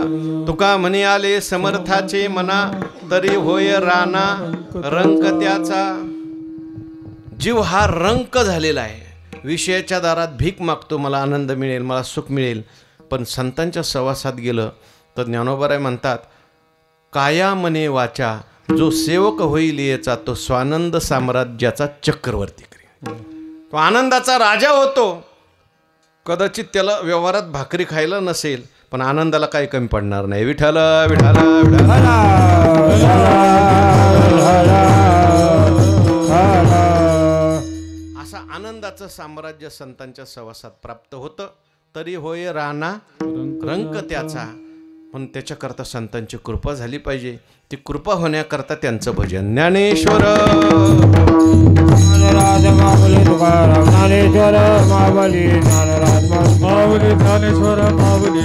तुका म्हणे आले समर्थाचे मना, तरी होय राणा रंक त्याचा. जीव हा रंक झालेला आहे. विषयाच्या दारात भीक मागतो, मला आनंद मिळेल, मला सुख मिळेल. पण संतांच्या सहवासात गेलं तर ज्ञानोबाराय म्हणतात काया मने वाचा, जो सेवक होईल याचा तो स्वानंद साम्राज्याचा चक्रवर्ती करेल. तो आनंदाचा राजा होतो. कदाचित त्याला व्यवहारात भाकरी खायला नसेल, पण आनंदाला काही कमी पडणार नाही. विठ्ठल विठ्ठल विठ्ठल. असा आनंदाचं साम्राज्य संतांच्या सहवासात प्राप्त होतं. तरी होय राणा रंक त्याचा. पण त्याच्याकरता संतांची कृपा झाली पाहिजे. ती कृपा होण्याकरता त्यांचं भजन. ज्ञानेश्वर तुकाराम ज्ञानेश्वर माऊली ज्ञानराज माऊली ज्ञानेश्वर माऊली